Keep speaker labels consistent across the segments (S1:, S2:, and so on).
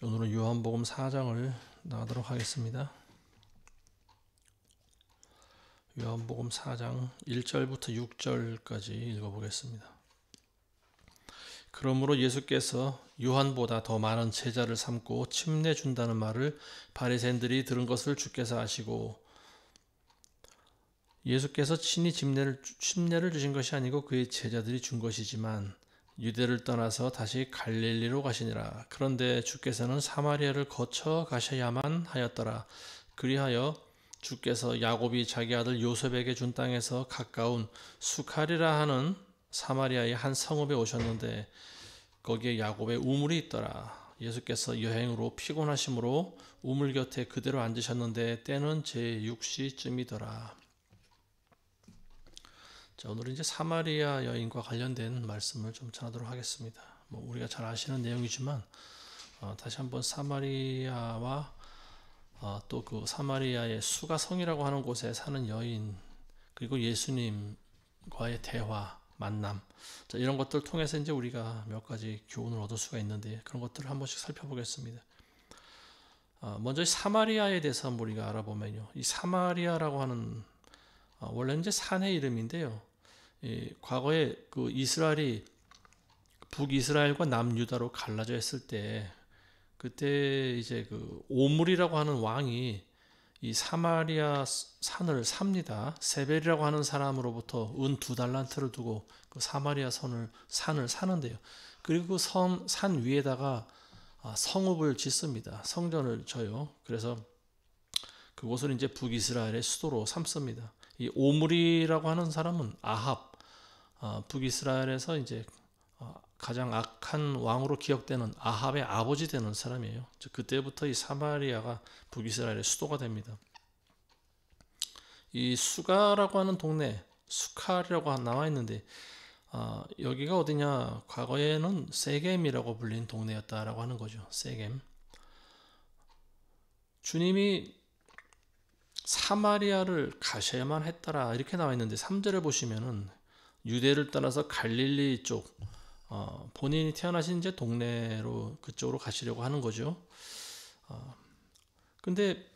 S1: 오늘은 요한복음 4장을 나가도록 하겠습니다. 요한복음 4장 1절부터 6절까지 읽어보겠습니다. 그러므로 예수께서 요한보다 더 많은 제자를 삼고 침례 준다는 말을 바리새인들이 들은 것을 주께서 아시고, 예수께서 친히 침례를 주신 것이 아니고 그의 제자들이 준 것이지만 유대를 떠나서 다시 갈릴리로 가시니라. 그런데 주께서는 사마리아를 거쳐 가셔야만 하였더라. 그리하여 주께서 야곱이 자기 아들 요셉에게 준 땅에서 가까운 수칼이라 하는 사마리아의 한 성읍에 오셨는데 거기에 야곱의 우물이 있더라. 예수께서 여행으로 피곤하심으로 우물 곁에 그대로 앉으셨는데 때는 제6시쯤이더라. 자, 오늘은 이제 사마리아 여인과 관련된 말씀을 좀 전하도록 하겠습니다. 우리가 잘 아시는 내용이지만 다시 한번 사마리아와 또 그 사마리아의 수가성이라고 하는 곳에 사는 여인, 그리고 예수님과의 대화, 만남, 자, 이런 것들을 통해서 이제 우리가 몇 가지 교훈을 얻을 수가 있는데 그런 것들을 한 번씩 살펴보겠습니다. 먼저 사마리아에 대해서 우리가 알아보면요, 이 사마리아라고 하는 원래 이제 산의 이름인데요. 과거에 그 이스라엘이 북이스라엘과 남유다로 갈라져 있을 때, 그때 이제 그 오물이라고 하는 왕이 이 사마리아 산을 삽니다. 세벨이라고 하는 사람으로부터 은 2달란트를 두고 그 사마리아 산을 사는데요. 그리고 그 산 위에다가 성읍을 짓습니다. 성전을 져요. 그래서 그곳을 이제 북이스라엘의 수도로 삼습니다. 이 오므리라고 하는 사람은 아합, 북이스라엘에서 이제 가장 악한 왕으로 기억되는 아합의 아버지 되는 사람이에요. 그때부터 이 사마리아가 북이스라엘의 수도가 됩니다. 이 수가라고 하는 동네, 수칼이라고 나와 있는데 여기가 어디냐? 과거에는 세겜이라고 불린 동네였다라고 하는 거죠. 세겜. 주님이 사마리아를 가셔야만 했더라 이렇게 나와 있는데 3절에 보시면은 유대를 떠나서 갈릴리 쪽, 본인이 태어나신 이제 동네로 그쪽으로 가시려고 하는 거죠. 근데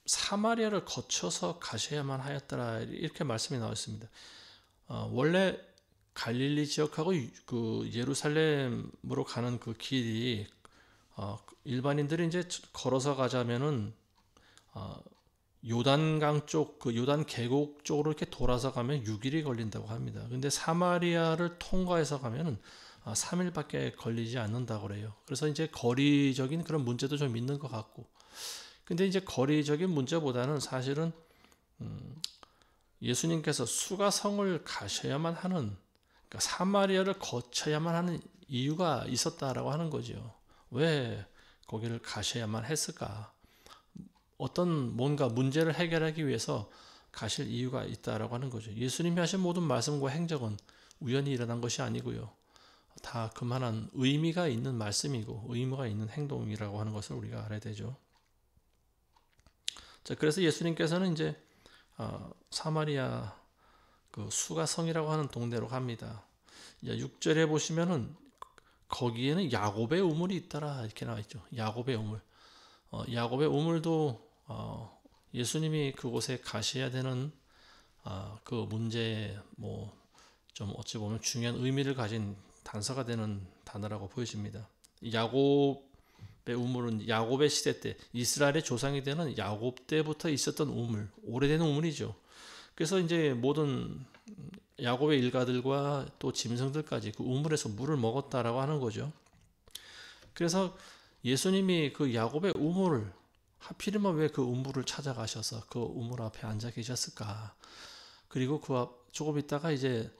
S1: 사마리아를 거쳐서 가셔야만 하였더라 이렇게 말씀이 나와 있습니다. 원래 갈릴리 지역하고 그 예루살렘으로 가는 그 길이 일반인들이 이제 걸어서 가자면은 요단강 쪽, 그 요단 계곡 쪽으로 이렇게 돌아서 가면 6일이 걸린다고 합니다. 근데 사마리아를 통과해서 가면은 3일밖에 걸리지 않는다고 그래요. 그래서 이제 거리적인 그런 문제도 좀 있는 것 같고, 근데 이제 거리적인 문제보다는 사실은 예수님께서 수가성을 가셔야만 하는, 그러니까 사마리아를 거쳐야만 하는 이유가 있었다라고 하는 거죠. 왜 거기를 가셔야만 했을까? 어떤 뭔가 문제를 해결하기 위해서 가실 이유가 있다라고 하는 거죠. 예수님이 하신 모든 말씀과 행적은 우연히 일어난 것이 아니고요. 다 그만한 의미가 있는 말씀이고 의무가 있는 행동이라고 하는 것을 우리가 알아야 되죠. 자, 그래서 예수님께서는 이제 사마리아 그 수가성이라고 하는 동네로 갑니다. 6절에 보시면은 거기에는 야곱의 우물이 있더라 이렇게 나와 있죠. 야곱의 우물. 야곱의 우물도 예수님이 그곳에 가셔야 되는 그 문제에 좀 어찌 보면 중요한 의미를 가진 단서가 되는 단어라고 보여집니다. 야곱의 우물은 야곱의 시대 때 이스라엘의 조상이 되는 야곱 때부터 있었던 우물, 오래된 우물이죠. 그래서 이제 모든 야곱의 일가들과 또 짐승들까지 그 우물에서 물을 먹었다라고 하는 거죠. 그래서 예수님이 그 야곱의 우물을, 하필이면 왜 그 우물을 찾아가셔서 그 우물 앞에 앉아 계셨을까? 그리고 조금 있다가 이제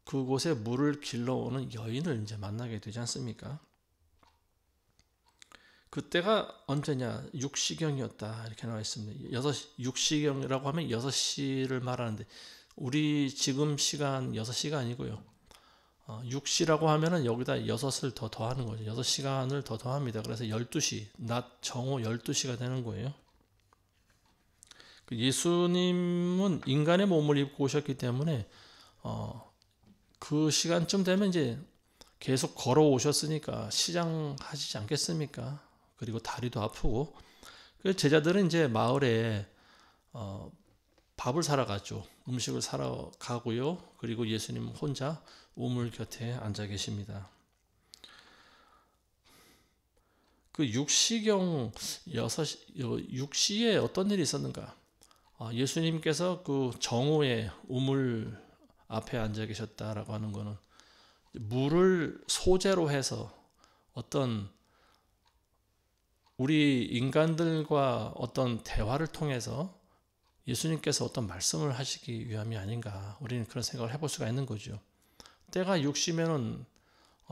S1: 그곳에 물을 길러오는 여인을 이제 만나게 되지 않습니까? 그때가 언제냐? 육시경이었다 이렇게 나와 있습니다. 6시경이라고 하면 6시를 말하는데 우리 지금 시간 6시가 아니고요. 6시라고 하면은 여기다 6을 더 더하는 거죠. 6시간을 더 더합니다. 그래서 12시, 낮 정오 12시가 되는 거예요. 예수님은 인간의 몸을 입고 오셨기 때문에 그 시간쯤 되면 이제 계속 걸어 오셨으니까 시장 하시지 않겠습니까? 그리고 다리도 아프고. 그 제자들은 이제 마을에 밥을 사러 갔죠. 음식을 사러 가고요. 그리고 예수님 혼자 우물 곁에 앉아 계십니다. 그 6시경 6시에 어떤 일이 있었는가? 예수님께서 그 정오에 우물 앞에 앉아 계셨다라고 하는 것은 물을 소재로 해서 어떤 우리 인간들과 어떤 대화를 통해서 예수님께서 어떤 말씀을 하시기 위함이 아닌가, 우리는 그런 생각을 해볼 수가 있는 거죠. 때가 6시면은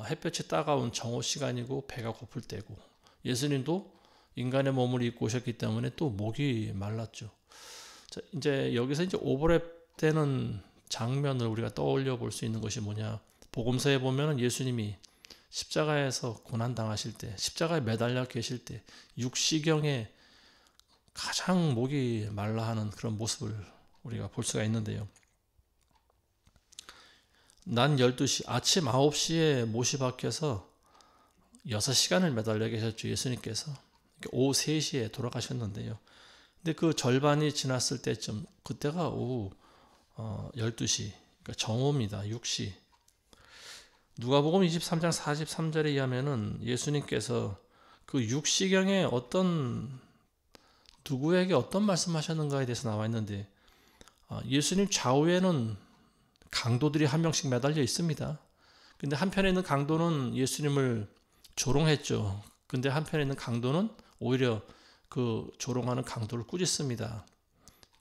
S1: 햇볕이 따가운 정오 시간이고 배가 고플 때고, 예수님도 인간의 몸을 입고 오셨기 때문에 또 목이 말랐죠. 자, 이제 여기서 이제 오버랩 되는 장면을 우리가 떠올려 볼 수 있는 것이 뭐냐? 복음서에 보면은 예수님이 십자가에서 고난 당하실 때, 십자가에 매달려 계실 때 6시경에 가장 목이 말라하는 그런 모습을 우리가 볼 수가 있는데요. 난 12시, 아침 9시에 못이 박혀서 6시간을 매달려 계셨죠, 예수님께서. 오후 3시에 돌아가셨는데요. 근데 그 절반이 지났을 때쯤, 그때가 오후 12시, 그러니까 정오입니다. 6시. 누가복음 23장 43절에 의하면은 예수님께서 그 6시경에 누구에게 어떤 말씀하셨는가에 대해서 나와 있는데, 예수님 좌우에는 강도들이 한 명씩 매달려 있습니다. 근데 한편에 있는 강도는 예수님을 조롱했죠. 근데 한편에 있는 강도는 오히려 그 조롱하는 강도를 꾸짖습니다.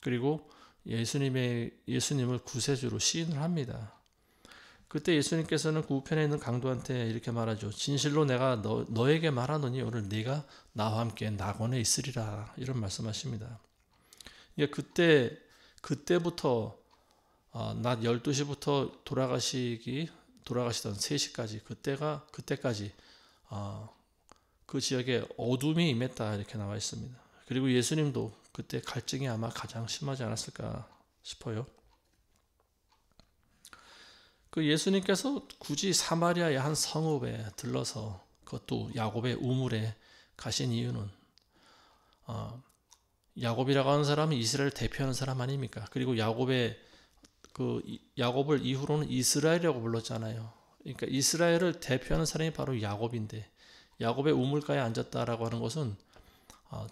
S1: 그리고 예수님을 구세주로 시인을 합니다. 그때 예수님께서는 그 우편에 있는 강도한테 이렇게 말하죠. 진실로 내가 너에게 말하노니 오늘 네가 나와 함께 낙원에 있으리라, 이런 말씀하십니다. 그때부터 낮 12시부터 돌아가시던 3시까지, 그때까지 그 지역에 어둠이 임했다, 이렇게 나와 있습니다. 그리고 예수님도 그때 갈증이 아마 가장 심하지 않았을까 싶어요. 그 예수님께서 굳이 사마리아의 한 성읍에 들러서, 그것도 야곱의 우물에 가신 이유는, 야곱이라고 하는 사람은 이스라엘을 대표하는 사람 아닙니까? 그리고 야곱을 이후로는 이스라엘이라고 불렀잖아요. 그러니까 이스라엘을 대표하는 사람이 바로 야곱인데, 야곱의 우물가에 앉았다라고 하는 것은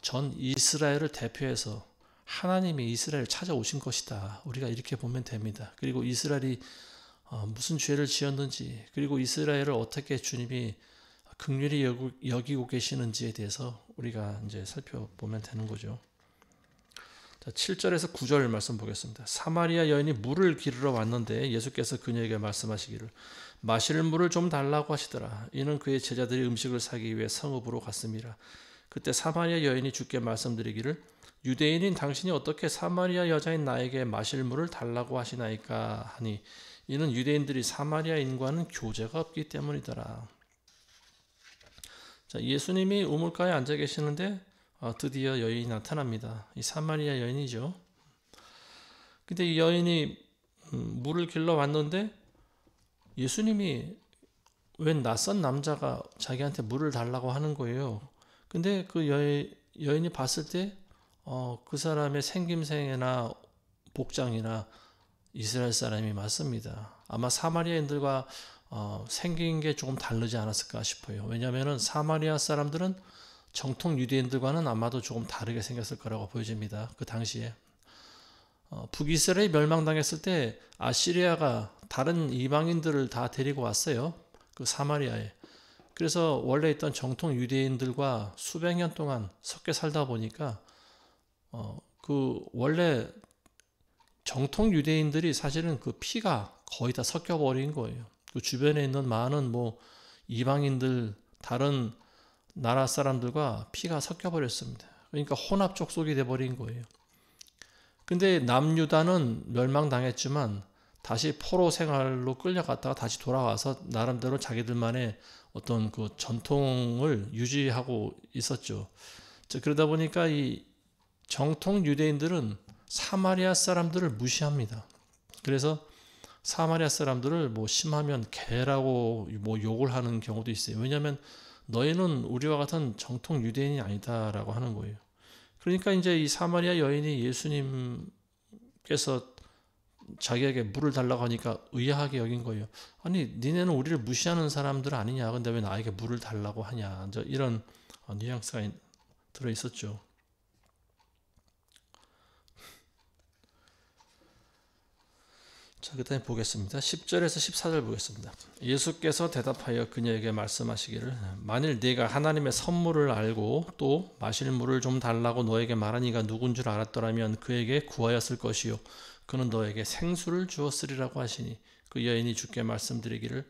S1: 전 이스라엘을 대표해서 하나님이 이스라엘을 찾아오신 것이다, 우리가 이렇게 보면 됩니다. 그리고 이스라엘이 무슨 죄를 지었는지, 그리고 이스라엘을 어떻게 주님이 긍휼히 여기고 계시는지에 대해서 우리가 이제 살펴보면 되는 거죠. 자, 7절에서 9절 말씀 보겠습니다. 사마리아 여인이 물을 기르러 왔는데 예수께서 그녀에게 말씀하시기를 마실 물을 좀 달라고 하시더라. 이는 그의 제자들이 음식을 사기 위해 성읍으로 갔습니다. 그때 사마리아 여인이 주께 말씀드리기를 유대인인 당신이 어떻게 사마리아 여자인 나에게 마실 물을 달라고 하시나이까 하니, 이는 유대인들이 사마리아인과는 교제가 없기 때문이더라. 자, 예수님이 우물가에 앉아 계시는데 드디어 여인이 나타납니다. 이 사마리아 여인이죠. 근데 이 여인이 물을 길러 왔는데 예수님이 웬 낯선 남자가 자기한테 물을 달라고 하는 거예요. 근데 그 여인이 봤을 때 그 사람의 생김새나 복장이나 이스라엘 사람이 맞습니다. 아마 사마리아인들과 생긴 게 조금 다르지 않았을까 싶어요. 왜냐하면 사마리아 사람들은 정통 유대인들과는 아마도 조금 다르게 생겼을 거라고 보여집니다. 그 당시에 북이스라엘이 멸망당했을 때 아시리아가 다른 이방인들을 다 데리고 왔어요. 그 사마리아에. 그래서 원래 있던 정통 유대인들과 수백 년 동안 섞여 살다 보니까 그 원래 정통 유대인들이 사실은 그 피가 거의 다 섞여 버린 거예요. 그 주변에 있는 많은 이방인들, 다른 나라 사람들과 피가 섞여 버렸습니다. 그러니까 혼합 족속이 돼 버린 거예요. 근데 남유다는 멸망당했지만 다시 포로 생활로 끌려갔다가 다시 돌아와서 나름대로 자기들만의 어떤 그 전통을 유지하고 있었죠. 그러다 보니까 이 정통 유대인들은 사마리아 사람들을 무시합니다. 그래서 사마리아 사람들을 심하면 개라고 욕을 하는 경우도 있어요. 왜냐하면 너희는 우리와 같은 정통 유대인이 아니다라고 하는 거예요. 그러니까 이제 이 사마리아 여인이 예수님께서 자기에게 물을 달라고 하니까 의아하게 여긴 거예요. 아니, 니네는 우리를 무시하는 사람들 아니냐? 근데 왜 나에게 물을 달라고 하냐? 이런 뉘앙스가 들어 있었죠. 자, 그 다음에 보겠습니다. 10절에서 14절 보겠습니다. 예수께서 대답하여 그녀에게 말씀하시기를 만일 네가 하나님의 선물을 알고 또 마실 물을 좀 달라고 너에게 말한 이가 누군 줄 알았더라면 그에게 구하였을 것이요 그는 너에게 생수를 주었으리라고 하시니 그 여인이 주께 말씀드리기를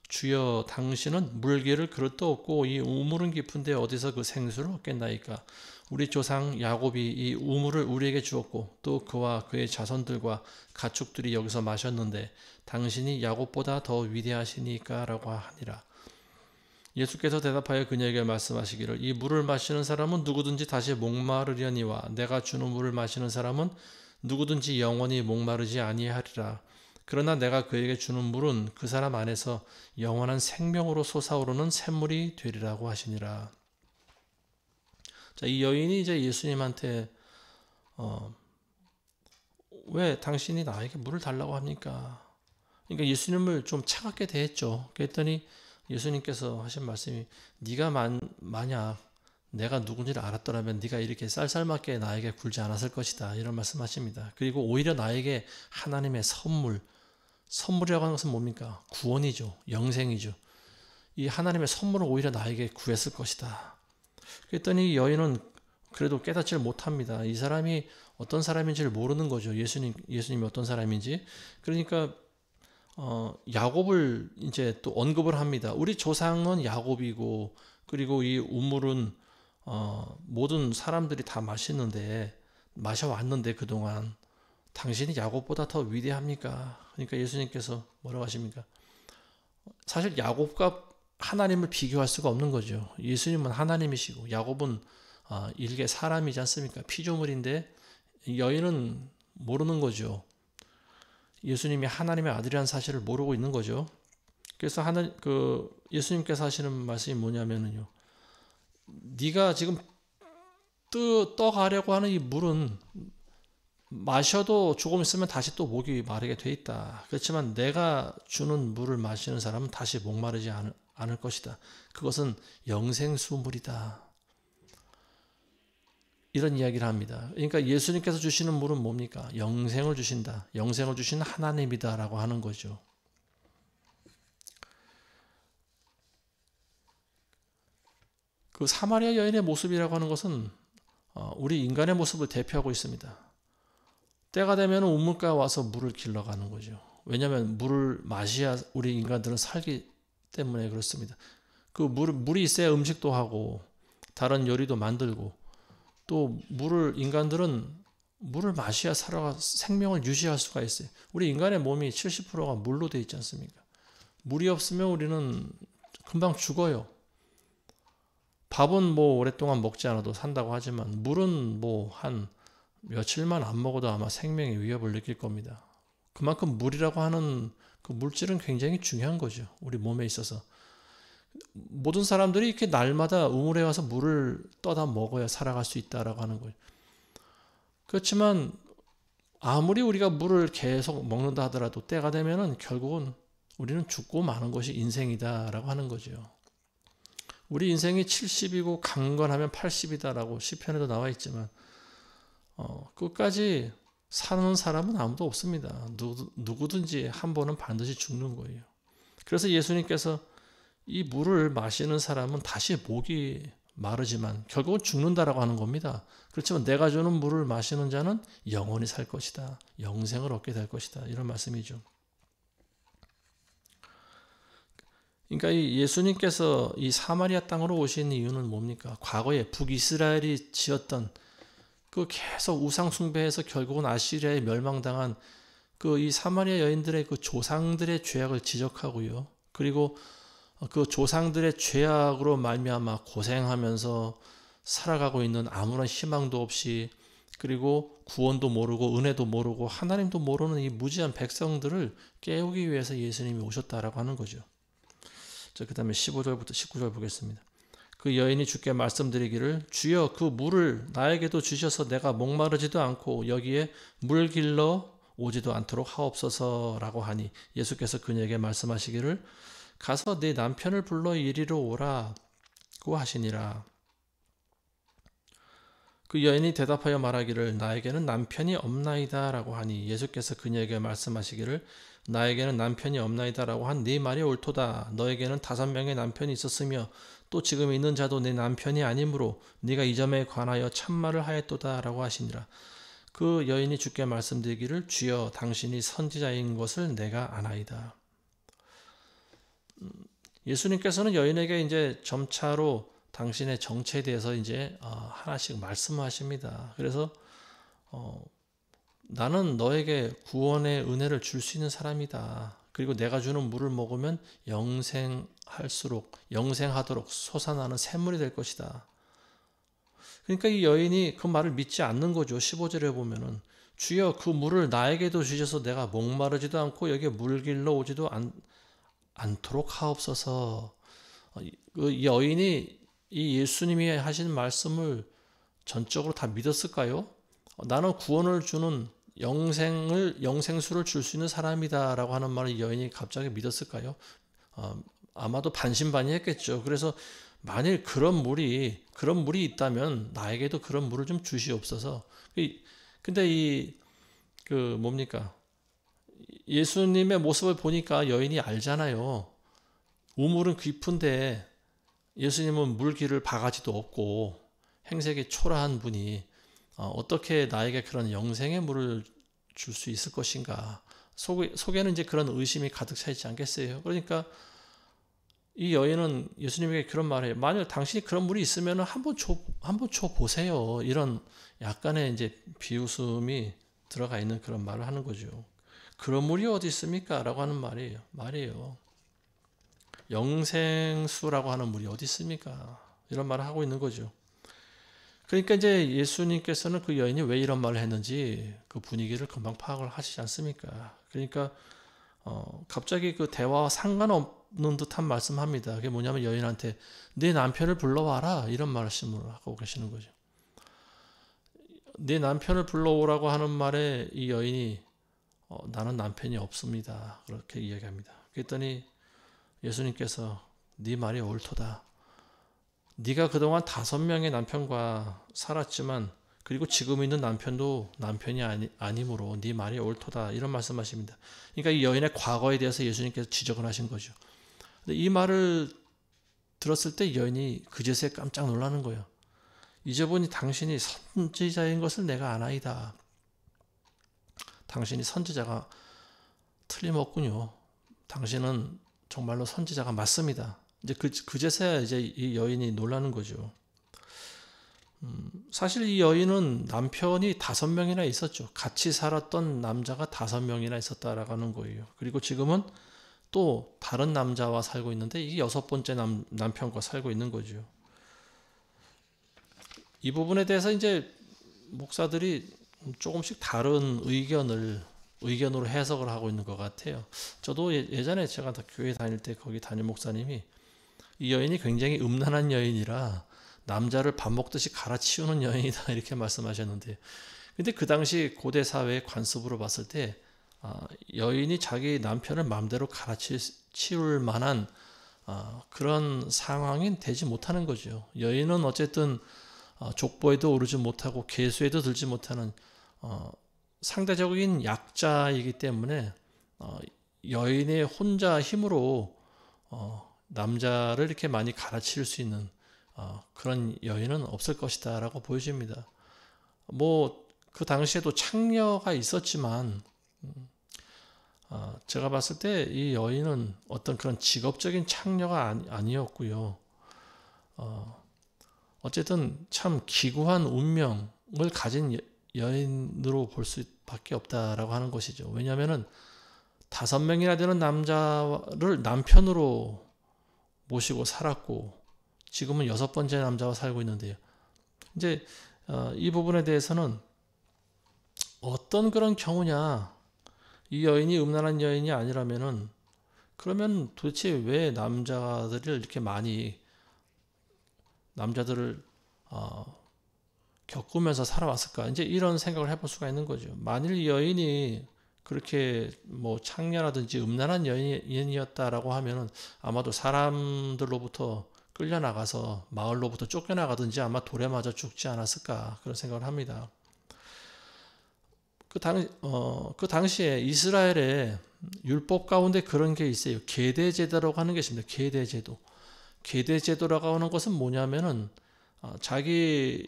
S1: 주여 당신은 물기를 그릇도 없고 이 우물은 깊은데 어디서 그 생수를 얻겠나이까 우리 조상 야곱이 이 우물을 우리에게 주었고 또 그와 그의 자손들과 가축들이 여기서 마셨는데 당신이 야곱보다 더 위대하시니까 라고 하니라. 예수께서 대답하여 그녀에게 말씀하시기를 이 물을 마시는 사람은 누구든지 다시 목마르려니와 내가 주는 물을 마시는 사람은 누구든지 영원히 목마르지 아니하리라. 그러나 내가 그에게 주는 물은 그 사람 안에서 영원한 생명으로 솟아오르는 샘물이 되리라고 하시니라. 자, 이 여인이 이제 예수님한테 왜 당신이 나에게 물을 달라고 합니까? 그러니까 예수님을 좀 차갑게 대했죠. 그랬더니 예수님께서 하신 말씀이 네가 만약 내가 누군지를 알았더라면 네가 이렇게 쌀쌀맞게 나에게 굴지 않았을 것이다. 이런 말씀하십니다. 그리고 오히려 나에게 하나님의 선물이라고 하는 것은 뭡니까? 구원이죠. 영생이죠. 이 하나님의 선물을 오히려 나에게 구했을 것이다. 그랬더니 여인은 그래도 깨닫지를 못합니다. 이 사람이 어떤 사람인지를 모르는 거죠. 예수님이 어떤 사람인지. 그러니까 야곱을 이제 또 언급을 합니다. 우리 조상은 야곱이고 그리고 이 우물은 모든 사람들이 다 마셔왔는데 그동안 당신이 야곱보다 더 위대합니까? 그러니까 예수님께서 뭐라고 하십니까? 사실 야곱과 하나님을 비교할 수가 없는 거죠. 예수님은 하나님이시고 야곱은 일개 사람이지 않습니까? 피조물인데 여인은 모르는 거죠. 예수님이 하나님의 아들이라는 사실을 모르고 있는 거죠. 그래서 예수님께서 하시는 말씀이 뭐냐면요. 네가 지금 떠가려고 하는 이 물은 마셔도 조금 있으면 다시 또 목이 마르게 돼 있다. 그렇지만 내가 주는 물을 마시는 사람은 다시 목마르지 않을 것이다. 그것은 영생수물이다. 이런 이야기를 합니다. 그러니까 예수님께서 주시는 물은 뭡니까? 영생을 주신다. 영생을 주시는 하나님이다라고 하는 거죠. 그 사마리아 여인의 모습이라고 하는 것은 우리 인간의 모습을 대표하고 있습니다. 때가 되면 우물가에 와서 물을 길러가는 거죠. 왜냐하면 물을 마셔야 우리 인간들은 살기 때문에 그렇습니다. 그 물이 있어야 음식도 하고 다른 요리도 만들고 또 인간들은 물을 마셔야 생명을 유지할 수가 있어요. 우리 인간의 몸이 70%가 물로 되어 있지 않습니까? 물이 없으면 우리는 금방 죽어요. 밥은 뭐 오랫동안 먹지 않아도 산다고 하지만 물은 뭐 한 며칠만 안 먹어도 아마 생명의 위협을 느낄 겁니다. 그만큼 물이라고 하는 그 물질은 굉장히 중요한 거죠. 우리 몸에 있어서. 모든 사람들이 이렇게 날마다 우물에 가서 물을 떠다 먹어야 살아갈 수 있다라고 하는 거예요. 그렇지만 아무리 우리가 물을 계속 먹는다 하더라도 때가 되면은 결국은 우리는 죽고 마는 것이 인생이다라고 하는 거죠. 우리 인생이 70이고 강건하면 80이다라고 시편에도 나와 있지만 끝까지 사는 사람은 아무도 없습니다. 누구든지 한 번은 반드시 죽는 거예요. 그래서 예수님께서 이 물을 마시는 사람은 다시 목이 마르지만 결국은 죽는다라고 하는 겁니다. 그렇지만 내가 주는 물을 마시는 자는 영원히 살 것이다. 영생을 얻게 될 것이다. 이런 말씀이죠. 그러니까 이 예수님께서 이 사마리아 땅으로 오신 이유는 뭡니까? 과거에 북이스라엘이 지었던 그 계속 우상 숭배해서 결국은 아시리아에 멸망당한 그 이 사마리아 여인들의 그 조상들의 죄악을 지적하고요. 그리고 그 조상들의 죄악으로 말미암아 고생하면서 살아가고 있는 아무런 희망도 없이 그리고 구원도 모르고 은혜도 모르고 하나님도 모르는 이 무지한 백성들을 깨우기 위해서 예수님이 오셨다라고 하는 거죠. 그 다음에 15절부터 19절 보겠습니다. 그 여인이 주께 말씀드리기를 주여 그 물을 나에게도 주셔서 내가 목마르지도 않고 여기에 물 길러 오지도 않도록 하옵소서라고 하니 예수께서 그녀에게 말씀하시기를 가서 네 남편을 불러 이리로 오라고 하시니라. 그 여인이 대답하여 말하기를 나에게는 남편이 없나이다 라고 하니 예수께서 그녀에게 말씀하시기를 나에게는 남편이 없나이다 라고 한 네 말이 옳도다. 너에게는 5명의 남편이 있었으며 또 지금 있는 자도 내 남편이 아니므로 네가 이 점에 관하여 참말을 하였도다 라고 하시니라. 그 여인이 주께 말씀드리기를 주여 당신이 선지자인 것을 내가 아나이다. 예수님께서는 여인에게 이제 점차로 당신의 정체에 대해서 이제 하나씩 말씀하십니다. 그래서 나는 너에게 구원의 은혜를 줄 수 있는 사람이다. 그리고 내가 주는 물을 먹으면 영생하도록 솟아나는 샘물이 될 것이다. 그러니까 이 여인이 그 말을 믿지 않는 거죠. 15절에 보면은 주여 그 물을 나에게도 주셔서 내가 목마르지도 않고 여기에 물 길러 오지도 않도록 하옵소서. 이 여인이 이 예수님이 하신 말씀을 전적으로 다 믿었을까요? 나는 구원을 주는 영생수를 줄 수 있는 사람이다 라고 하는 말을 이 여인이 갑자기 믿었을까요? 아마도 반신반의했겠죠. 그래서 만일 그런 물이 있다면 나에게도 그런 물을 좀 주시옵소서. 근데 예수님의 모습을 보니까 여인이 알잖아요. 우물은 깊은데 예수님은 물길을 바가지도 없고 행색이 초라한 분이 어떻게 나에게 그런 영생의 물을 줄 수 있을 것인가. 속에는 이제 그런 의심이 가득 차 있지 않겠어요? 그러니까 이 여인은 예수님에게 그런 말을 해요. 만약 당신이 그런 물이 있으면 한번 줘 보세요. 이런 약간의 이제 비웃음이 들어가 있는 그런 말을 하는 거죠. 그런 물이 어디 있습니까? 라고 하는 말이에요. 영생수라고 하는 물이 어디 있습니까? 이런 말을 하고 있는 거죠. 그러니까 이제 예수님께서는 그 여인이 왜 이런 말을 했는지 그 분위기를 금방 파악을 하시지 않습니까? 그러니까 갑자기 그 대화와 상관없는 듯한 말씀합니다. 그게 뭐냐면 여인한테 네 남편을 불러와라 이런 말씀을 하고 계시는 거죠. 네 남편을 불러오라고 하는 말에 이 여인이 나는 남편이 없습니다. 그렇게 이야기합니다. 그랬더니 예수님께서 네 말이 옳도다. 네가 그동안 5명의 남편과 살았지만 그리고 지금 있는 남편도 남편이 아니므로 네 말이 옳도다. 이런 말씀하십니다. 그러니까 이 여인의 과거에 대해서 예수님께서 지적을 하신 거죠. 근데 이 말을 들었을 때 여인이 그제서야 깜짝 놀라는 거예요. 이제 보니 당신이 선지자인 것을 내가 아나이다. 당신이 선지자가 틀림없군요. 당신은 정말로 선지자가 맞습니다. 이제 그제서야 이제 이 여인이 놀라는 거죠. 사실 이 여인은 남편이 5명이나 있었죠. 같이 살았던 남자가 5명이나 있었다라고 하는 거예요. 그리고 지금은 또 다른 남자와 살고 있는데 이게 6번째 남편과 살고 있는 거죠. 이 부분에 대해서 이제 목사들이 조금씩 다른 의견으로 해석을 하고 있는 것 같아요. 저도 예전에 제가 교회 다닐 때 거기 담임 목사님이 이 여인이 굉장히 음란한 여인이라 남자를 밥 먹듯이 갈아치우는 여인이다 이렇게 말씀하셨는데, 근데 그 당시 고대 사회의 관습으로 봤을 때 여인이 자기 남편을 마음대로 갈아치울 만한 그런 상황이 되지 못하는 거죠. 여인은 어쨌든 족보에도 오르지 못하고 계수에도 들지 못하는 상대적인 약자이기 때문에 여인의 혼자 힘으로 남자를 이렇게 많이 갈아치울 수 있는 그런 여인은 없을 것이다 라고 보여집니다. 뭐 그 당시에도 창녀가 있었지만 제가 봤을 때 이 여인은 어떤 그런 직업적인 창녀가 아니었고요. 어쨌든 참 기구한 운명을 가진 여인으로 볼 수밖에 없다라고 하는 것이죠. 왜냐하면은 5명이나 되는 남자를 남편으로 모시고 살았고 지금은 6번째 남자와 살고 있는데요. 이제 이 부분에 대해서는 어떤 그런 경우냐, 이 여인이 음란한 여인이 아니라면은 그러면 도대체 왜 남자들을 겪으면서 살아왔을까? 이제 이런 생각을 해볼 수가 있는 거죠. 만일 이 여인이 그렇게 뭐 창녀라든지 음란한 여인이었다라고 하면은 아마도 사람들로부터 끌려나가서 마을로부터 쫓겨나가든지 아마 돌에 맞아 죽지 않았을까 그런 생각을 합니다. 그 당시에 이스라엘의 율법 가운데 그런 게 있어요. 계대제도라고 하는 게 있습니다. 계대제도. 계대제도라고 하는 것은 뭐냐면은 자기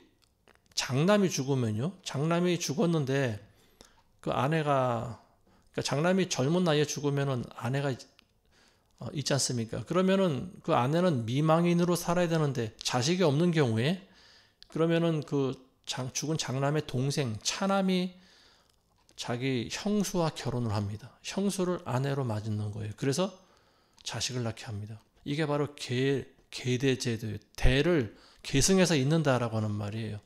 S1: 장남이 죽으면요. 장남이 죽었는데 그 아내가 그러니까 장남이 젊은 나이에 죽으면은 아내가 있지 않습니까? 그러면은 그 아내는 미망인으로 살아야 되는데 자식이 없는 경우에 그러면은 죽은 장남의 동생 차남이 자기 형수와 결혼을 합니다. 형수를 아내로 맞는 거예요. 그래서 자식을 낳게 합니다. 이게 바로 계대제도예요. 대를 계승해서 잇는다라고 하는 말이에요.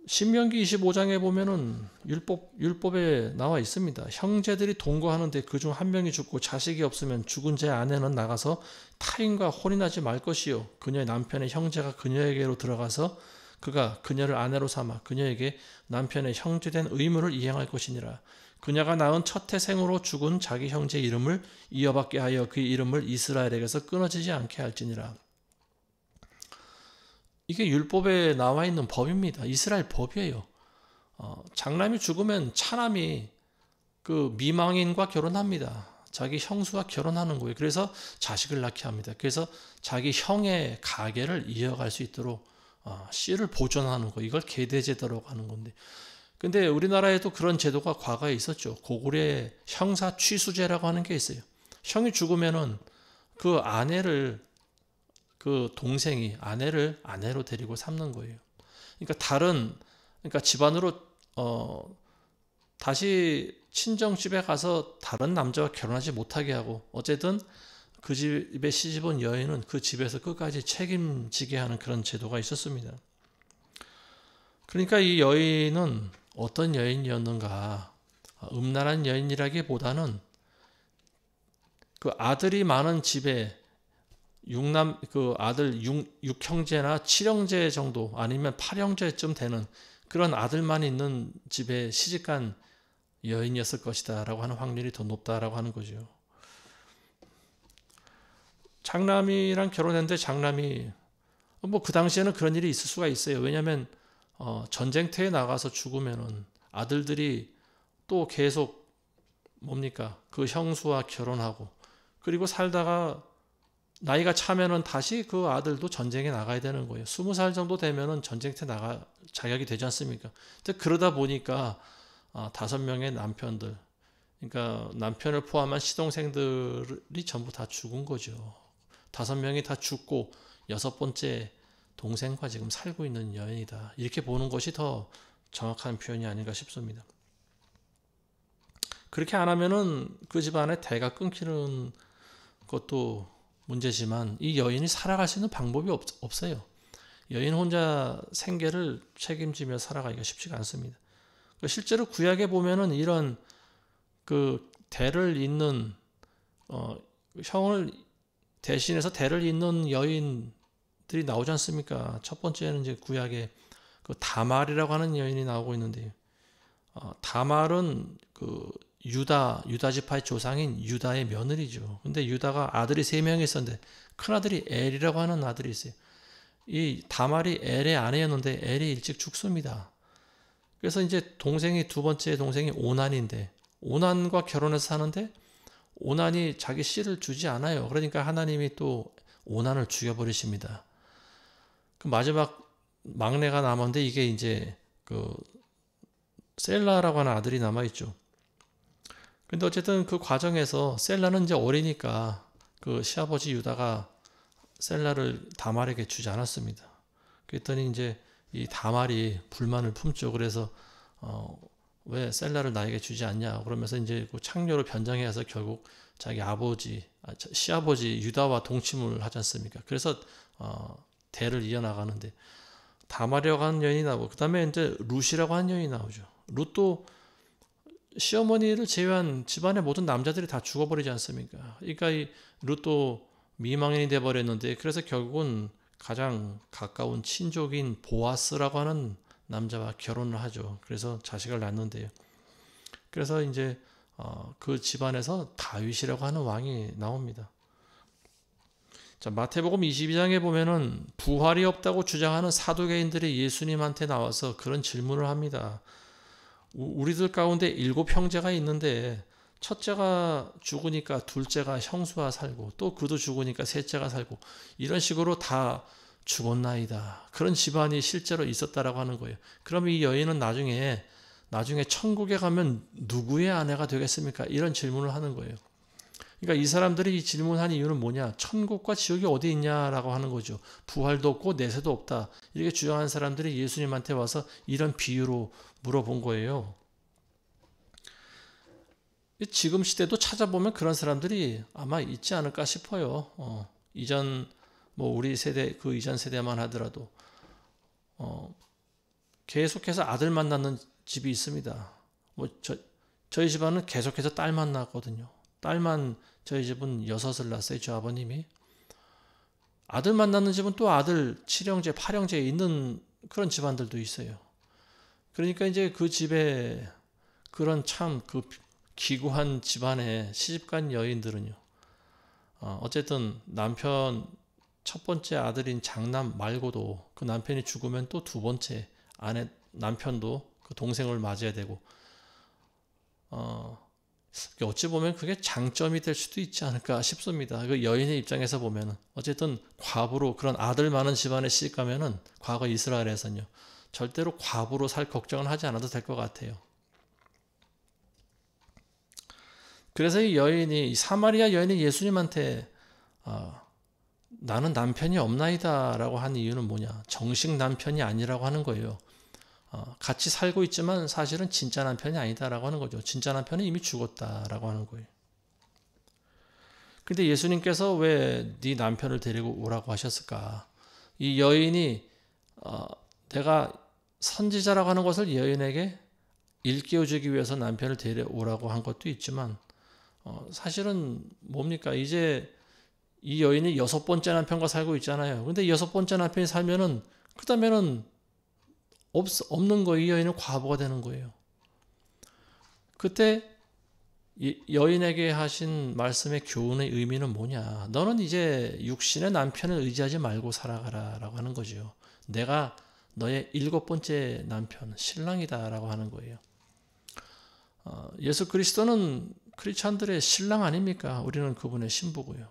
S1: 신명기 25장에 보면은 율법에 나와 있습니다. 형제들이 동거하는데 그중 한 명이 죽고 자식이 없으면 죽은 제 아내는 나가서 타인과 혼인하지 말 것이요. 그녀의 남편의 형제가 그녀에게로 들어가서 그가 그녀를 아내로 삼아 그녀에게 남편의 형제된 의무를 이행할 것이니라. 그녀가 낳은 첫 태생으로 죽은 자기 형제 이름을 이어받게 하여 그 이름을 이스라엘에게서 끊어지지 않게 할지니라. 이게 율법에 나와 있는 법입니다. 이스라엘 법이에요. 장남이 죽으면 차남이 그 미망인과 결혼합니다. 자기 형수와 결혼하는 거예요. 그래서 자식을 낳게 합니다. 그래서 자기 형의 가계를 이어갈 수 있도록 씨를 보존하는 거. 이걸 계대제도라고 하는 건데. 근데 우리나라에도 그런 제도가 과거에 있었죠. 고구려 형사 취수제라고 하는 게 있어요. 형이 죽으면은 그 동생이 아내를 아내로 데리고 삼는 거예요. 그러니까 집안으로 다시 친정집에 가서 다른 남자와 결혼하지 못하게 하고 어쨌든 그 집에 시집온 여인은 그 집에서 끝까지 책임지게 하는 그런 제도가 있었습니다. 그러니까 이 여인은 어떤 여인이었는가? 음란한 여인이라기보다는 그 아들이 많은 집에 아들 6형제나 7형제 정도 아니면 8형제쯤 되는 그런 아들만 있는 집에 시집간 여인이었을 것이다 라고 하는 확률이 더 높다라고 하는 거죠. 장남이랑 결혼했는데 장남이 뭐 그 당시에는 그런 일이 있을 수가 있어요. 왜냐하면 전쟁터에 나가서 죽으면은 아들들이 또 계속 그 형수와 결혼하고 그리고 살다가 나이가 차면은 다시 그 아들도 전쟁에 나가야 되는 거예요. 20살 정도 되면은 전쟁터에 나가 자격이 되지 않습니까? 근데 그러다 보니까 5명의 남편들, 그러니까 남편을 포함한 시동생들이 전부 다 죽은 거죠. 5명이 다 죽고 6번째 동생과 지금 살고 있는 여인이다. 이렇게 보는 것이 더 정확한 표현이 아닌가 싶습니다. 그렇게 안 하면은 그 집안의 대가 끊기는 것도 문제지만 이 여인이 살아갈 수 있는 방법이 없어요. 여인 혼자 생계를 책임지며 살아가기가 쉽지가 않습니다. 실제로 구약에 보면은 이런 그 대를 잇는 형을 대신해서 대를 잇는 여인들이 나오지 않습니까? 첫 번째는 이제 구약에 그 다말이라고 하는 여인이 나오고 있는데 다말은 그 유다 지파의 조상인 유다의 며느리죠. 근데 유다가 아들이 3명이 있었는데 큰아들이 엘이라고 하는 아들이 있어요. 이 다말이 엘의 아내였는데 엘이 일찍 죽습니다. 그래서 이제 두 번째 동생이 오난인데 오난과 결혼해서 사는데 오난이 자기 씨를 주지 않아요. 그러니까 하나님이 또 오난을 죽여버리십니다. 그 마지막 막내가 남았는데 이게 이제 그 셀라라고 하는 아들이 남아있죠. 근데 어쨌든 그 과정에서 셀라는 이제 어리니까 그 시아버지 유다가 셀라를 다말에게 주지 않았습니다. 그랬더니 이제 이 다말이 불만을 품죠. 그래서 왜 셀라를 나에게 주지 않냐 그러면서 이제 그 창녀로 변장해서 결국 자기 시아버지 유다와 동침을 하지 않습니까? 그래서 대를 이어나가는데 다말이라고 하는 여인이 나오고 그 다음에 이제 룻이라고 하는 여인이 나오죠. 룻도 시어머니를 제외한 집안의 모든 남자들이 다 죽어버리지 않습니까? 그러니까 이 룻도 미망인이 돼버렸는데, 그래서 결국은 가장 가까운 친족인 보아스라고 하는 남자와 결혼을 하죠. 그래서 자식을 낳는데요. 그래서 이제 그 집안에서 다윗이라고 하는 왕이 나옵니다. 자, 마태복음 22장에 보면은 부활이 없다고 주장하는 사두개인들이 예수님한테 나와서 그런 질문을 합니다. 우리들 가운데 7 형제가 있는데 첫째가 죽으니까 둘째가 형수와 살고, 또 그도 죽으니까 셋째가 살고, 이런 식으로 다 죽었나이다. 그런 집안이 실제로 있었다라고 하는 거예요. 그럼 이 여인은 나중에 천국에 가면 누구의 아내가 되겠습니까? 이런 질문을 하는 거예요. 그러니까 이 사람들이 이 질문한 이유는 뭐냐? 천국과 지옥이 어디 있냐라고 하는 거죠. 부활도 없고 내세도 없다. 이렇게 주장하는 사람들이 예수님한테 와서 이런 비유로 물어본 거예요. 지금 시대도 찾아보면 그런 사람들이 아마 있지 않을까 싶어요. 이전 우리 세대, 그 이전 세대만 하더라도 계속해서 아들 만나는 집이 있습니다. 저희 집안은 계속해서 딸 만났거든요. 딸만 저희 집은 6을 낳았어요. 저 아버님이. 아들 만나는 집은 또 아들 7형제, 8형제 있는 그런 집안들도 있어요. 그러니까 이제 그 집에 그런 참 그 기구한 집안에 시집간 여인들은요. 어쨌든 남편 첫 번째 아들인 장남 말고도 그 남편이 죽으면 또 두 번째 아내 남편도 그 동생을 맞아야 되고, 어찌 보면 그게 장점이 될 수도 있지 않을까 싶습니다. 그 여인의 입장에서 보면은 어쨌든 과부로 그런 아들 많은 집안에 시집 가면은 과거 이스라엘에서는요 절대로 과부로 살 걱정은 하지 않아도 될 것 같아요. 그래서 이 사마리아 여인이 예수님한테 나는 남편이 없나이다라고 한 이유는 뭐냐? 정식 남편이 아니라고 하는 거예요. 같이 살고 있지만 사실은 진짜 남편이 아니다라고 하는 거죠. 진짜 남편은 이미 죽었다라고 하는 거예요. 근데 예수님께서 왜 네 남편을 데리고 오라고 하셨을까? 이 여인이 내가 선지자라고 하는 것을 여인에게 일깨워주기 위해서 남편을 데려오라고 한 것도 있지만, 사실은 뭡니까? 이제 이 여인이 6번째 남편과 살고 있잖아요. 근데 6번째 남편이 살면은 그 다음에는 없는 거예요. 이 여인은 과부가 되는 거예요. 그때 여인에게 하신 말씀의 교훈의 의미는 뭐냐? 너는 이제 육신의 남편을 의지하지 말고 살아가라 라고 하는 거죠. 내가 너의 7번째 남편, 신랑이다 라고 하는 거예요. 예수 그리스도는 크리스찬들의 신랑 아닙니까? 우리는 그분의 신부고요.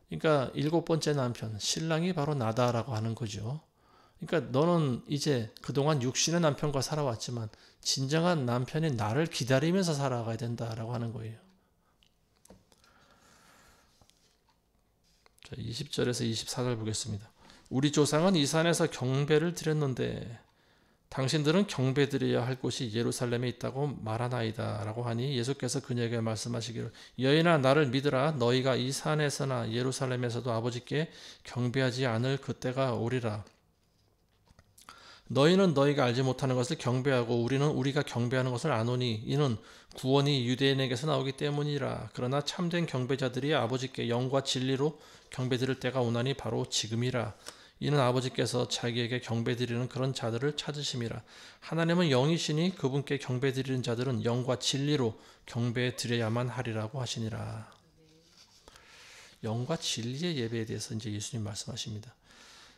S1: 그러니까 7번째 남편, 신랑이 바로 나다라고 하는 거죠. 그러니까 너는 이제 그동안 육신의 남편과 살아왔지만 진정한 남편이 나를 기다리면서 살아가야 된다라고 하는 거예요. 자, 20절에서 24절 보겠습니다. 우리 조상은 이 산에서 경배를 드렸는데 당신들은 경배 드려야 할 곳이 예루살렘에 있다고 말하나이다 라고 하니, 예수께서 그녀에게 말씀하시기를 여인아 나를 믿으라. 너희가 이 산에서나 예루살렘에서도 아버지께 경배하지 않을 그때가 오리라. 너희는 너희가 알지 못하는 것을 경배하고 우리는 우리가 경배하는 것을 아노니 이는 구원이 유대인에게서 나오기 때문이라. 그러나 참된 경배자들이 아버지께 영과 진리로 경배드릴 때가 오나니 바로 지금이라. 이는 아버지께서 자기에게 경배드리는 그런 자들을 찾으심이라. 하나님은 영이시니 그분께 경배드리는 자들은 영과 진리로 경배드려야만 하리라고 하시니라. 영과 진리의 예배에 대해서 이제 예수님 말씀하십니다.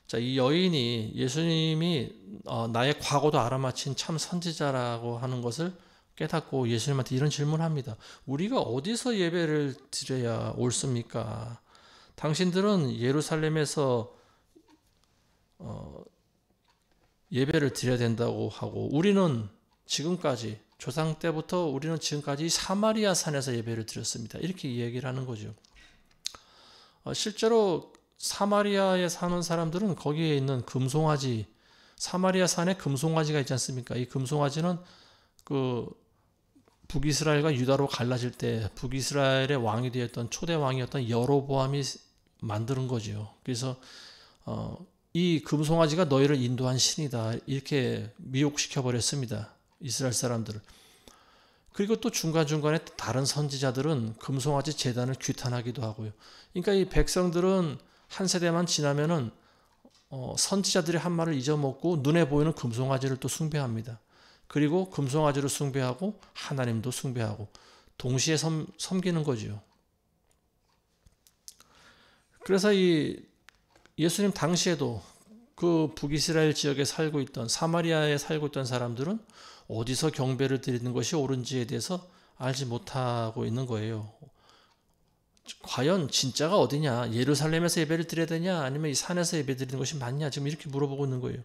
S1: 자, 이 여인이 예수님이 나의 과거도 알아맞힌 참 선지자라고 하는 것을 깨닫고 예수님한테 이런 질문을 합니다. 우리가 어디서 예배를 드려야 옳습니까? 당신들은 예루살렘에서 예배를 드려야 된다고 하고 우리는 지금까지 조상 때부터 우리는 지금까지 사마리아 산에서 예배를 드렸습니다. 이렇게 얘기를 하는 거죠. 실제로 사마리아에 사는 사람들은 거기에 있는 금송아지, 사마리아 산에 금송아지가 있지 않습니까? 이 금송아지는 그 북이스라엘과 유다로 갈라질 때 북이스라엘의 왕이 되었던 초대 왕이었던 여로보암이 만드는 거죠. 그래서 이 금송아지가 너희를 인도한 신이다 이렇게 미혹시켜 버렸습니다. 이스라엘 사람들을. 그리고 또 중간중간에 다른 선지자들은 금송아지 제단을 규탄하기도 하고요. 그러니까 이 백성들은 한 세대만 지나면은 선지자들의 한 말을 잊어먹고 눈에 보이는 금송아지를 또 숭배합니다. 그리고 금송아지를 숭배하고 하나님도 숭배하고 동시에 섬기는 거지요. 그래서 이 예수님 당시에도 그 북이스라엘 지역에 살고 있던 사마리아에 살고 있던 사람들은 어디서 경배를 드리는 것이 옳은지에 대해서 알지 못하고 있는 거예요. 과연 진짜가 어디냐? 예루살렘에서 예배를 드려야 되냐? 아니면 이 산에서 예배 드리는 것이 맞냐? 지금 이렇게 물어보고 있는 거예요.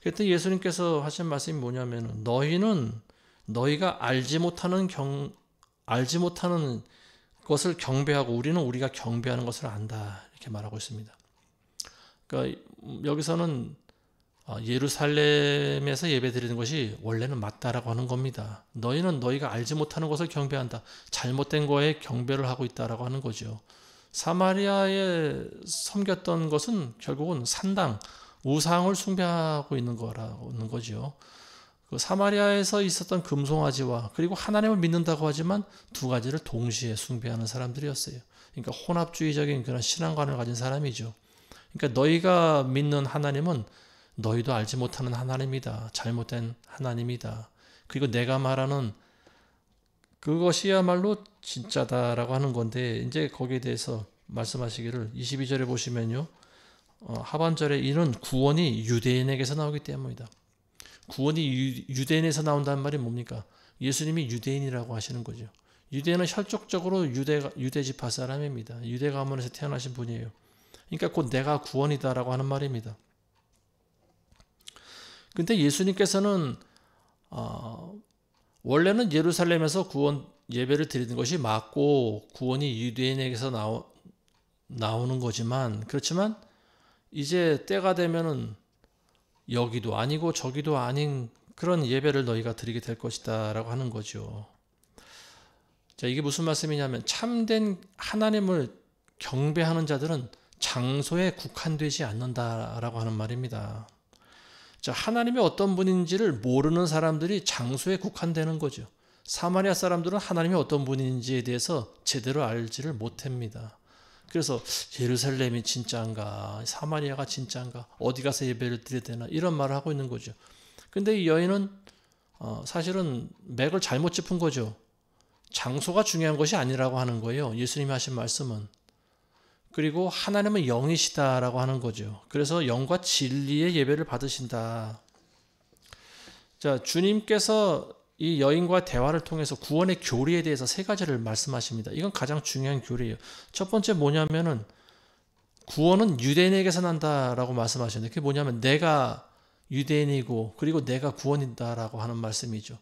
S1: 그랬더니 예수님께서 하신 말씀이 뭐냐면 너희는 너희가 알지 못하는 것을 경배하고 우리는 우리가 경배하는 것을 안다. 이렇게 말하고 있습니다. 그러니까 여기서는 예루살렘에서 예배드리는 것이 원래는 맞다라고 하는 겁니다. 너희는 너희가 알지 못하는 것을 경배한다. 잘못된 거에 경배를 하고 있다라고 하는 거죠. 사마리아에 섬겼던 것은 결국은 산당, 우상을 숭배하고 있는 거라는 거죠. 그 사마리아에서 있었던 금송아지와 그리고 하나님을 믿는다고 하지만 두 가지를 동시에 숭배하는 사람들이었어요. 그러니까 혼합주의적인 그런 신앙관을 가진 사람이죠. 그러니까 너희가 믿는 하나님은 너희도 알지 못하는 하나님이다. 잘못된 하나님이다. 그리고 내가 말하는 그것이야말로 진짜다라고 하는 건데 이제 거기에 대해서 말씀하시기를 22절에 보시면요. 하반절에 이는 구원이 유대인에게서 나오기 때문이다. 구원이 유대인에서 나온다는 말이 뭡니까? 예수님이 유대인이라고 하시는 거죠. 유대인은 혈족적으로 유대 지파 사람입니다. 유대 가문에서 태어나신 분이에요. 그러니까 곧 내가 구원이다라고 하는 말입니다. 근데 예수님께서는 원래는 예루살렘에서 구원 예배를 드리는 것이 맞고 구원이 유대인에게서 나오는 거지만 그렇지만 이제 때가 되면은 여기도 아니고 저기도 아닌 그런 예배를 너희가 드리게 될 것이다 라고 하는 거죠. 자, 이게 무슨 말씀이냐면 참된 하나님을 경배하는 자들은 장소에 국한되지 않는다라고 하는 말입니다. 자, 하나님이 어떤 분인지를 모르는 사람들이 장소에 국한되는 거죠. 사마리아 사람들은 하나님이 어떤 분인지에 대해서 제대로 알지를 못합니다. 그래서 예루살렘이 진짜인가, 사마리아가 진짜인가, 어디 가서 예배를 드려야 되나 이런 말을 하고 있는 거죠. 근데 이 여인은 사실은 맥을 잘못 짚은 거죠. 장소가 중요한 것이 아니라고 하는 거예요. 예수님이 하신 말씀은. 그리고 하나님은 영이시다라고 하는 거죠. 그래서 영과 진리의 예배를 받으신다. 자, 주님께서 이 여인과 대화를 통해서 구원의 교리에 대해서 세 가지를 말씀하십니다. 이건 가장 중요한 교리예요. 첫 번째 뭐냐면은 구원은 유대인에게서 난다라고 말씀하셨는데 그게 뭐냐면 내가 유대인이고 그리고 내가 구원이다라고 하는 말씀이죠.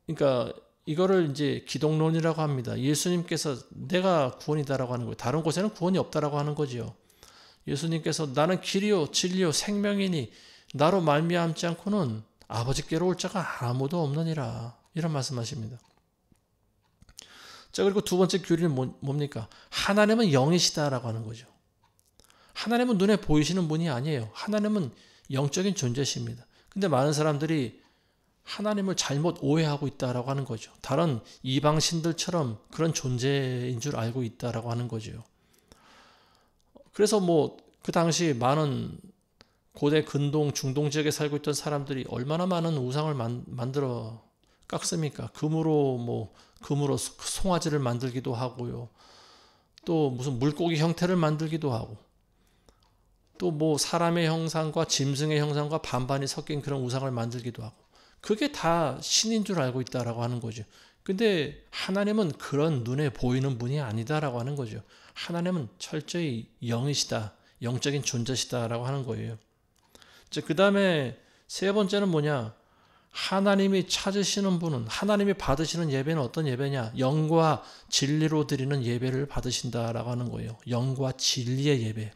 S1: 그러니까 이거를 이제 기독론이라고 합니다. 예수님께서 내가 구원이다라고 하는 거예요. 다른 곳에는 구원이 없다라고 하는 거지요. 예수님께서 나는 길이요 진리요 생명이니 나로 말미암지 않고는 아버지께로 올 자가 아무도 없느니라. 이런 말씀하십니다. 자, 그리고 두 번째 교리는 뭡니까? 하나님은 영이시다라고 하는 거죠. 하나님은 눈에 보이시는 분이 아니에요. 하나님은 영적인 존재십니다. 근데 많은 사람들이 하나님을 잘못 오해하고 있다라고 하는 거죠. 다른 이방신들처럼 그런 존재인 줄 알고 있다라고 하는 거죠. 그래서 그 당시 많은 고대 근동 중동 지역에 살고 있던 사람들이 얼마나 많은 우상을 만들어 깎습니까? 금으로 송아지를 만들기도 하고요. 또 무슨 물고기 형태를 만들기도 하고 또 사람의 형상과 짐승의 형상과 반반이 섞인 그런 우상을 만들기도 하고 그게 다 신인 줄 알고 있다라고 하는 거죠. 근데 하나님은 그런 눈에 보이는 분이 아니다라고 하는 거죠. 하나님은 철저히 영이시다. 영적인 존재시다라고 하는 거예요. 그 다음에 세 번째는 뭐냐? 하나님이 찾으시는 분은 하나님이 받으시는 예배는 어떤 예배냐? 영과 진리로 드리는 예배를 받으신다라고 하는 거예요. 영과 진리의 예배.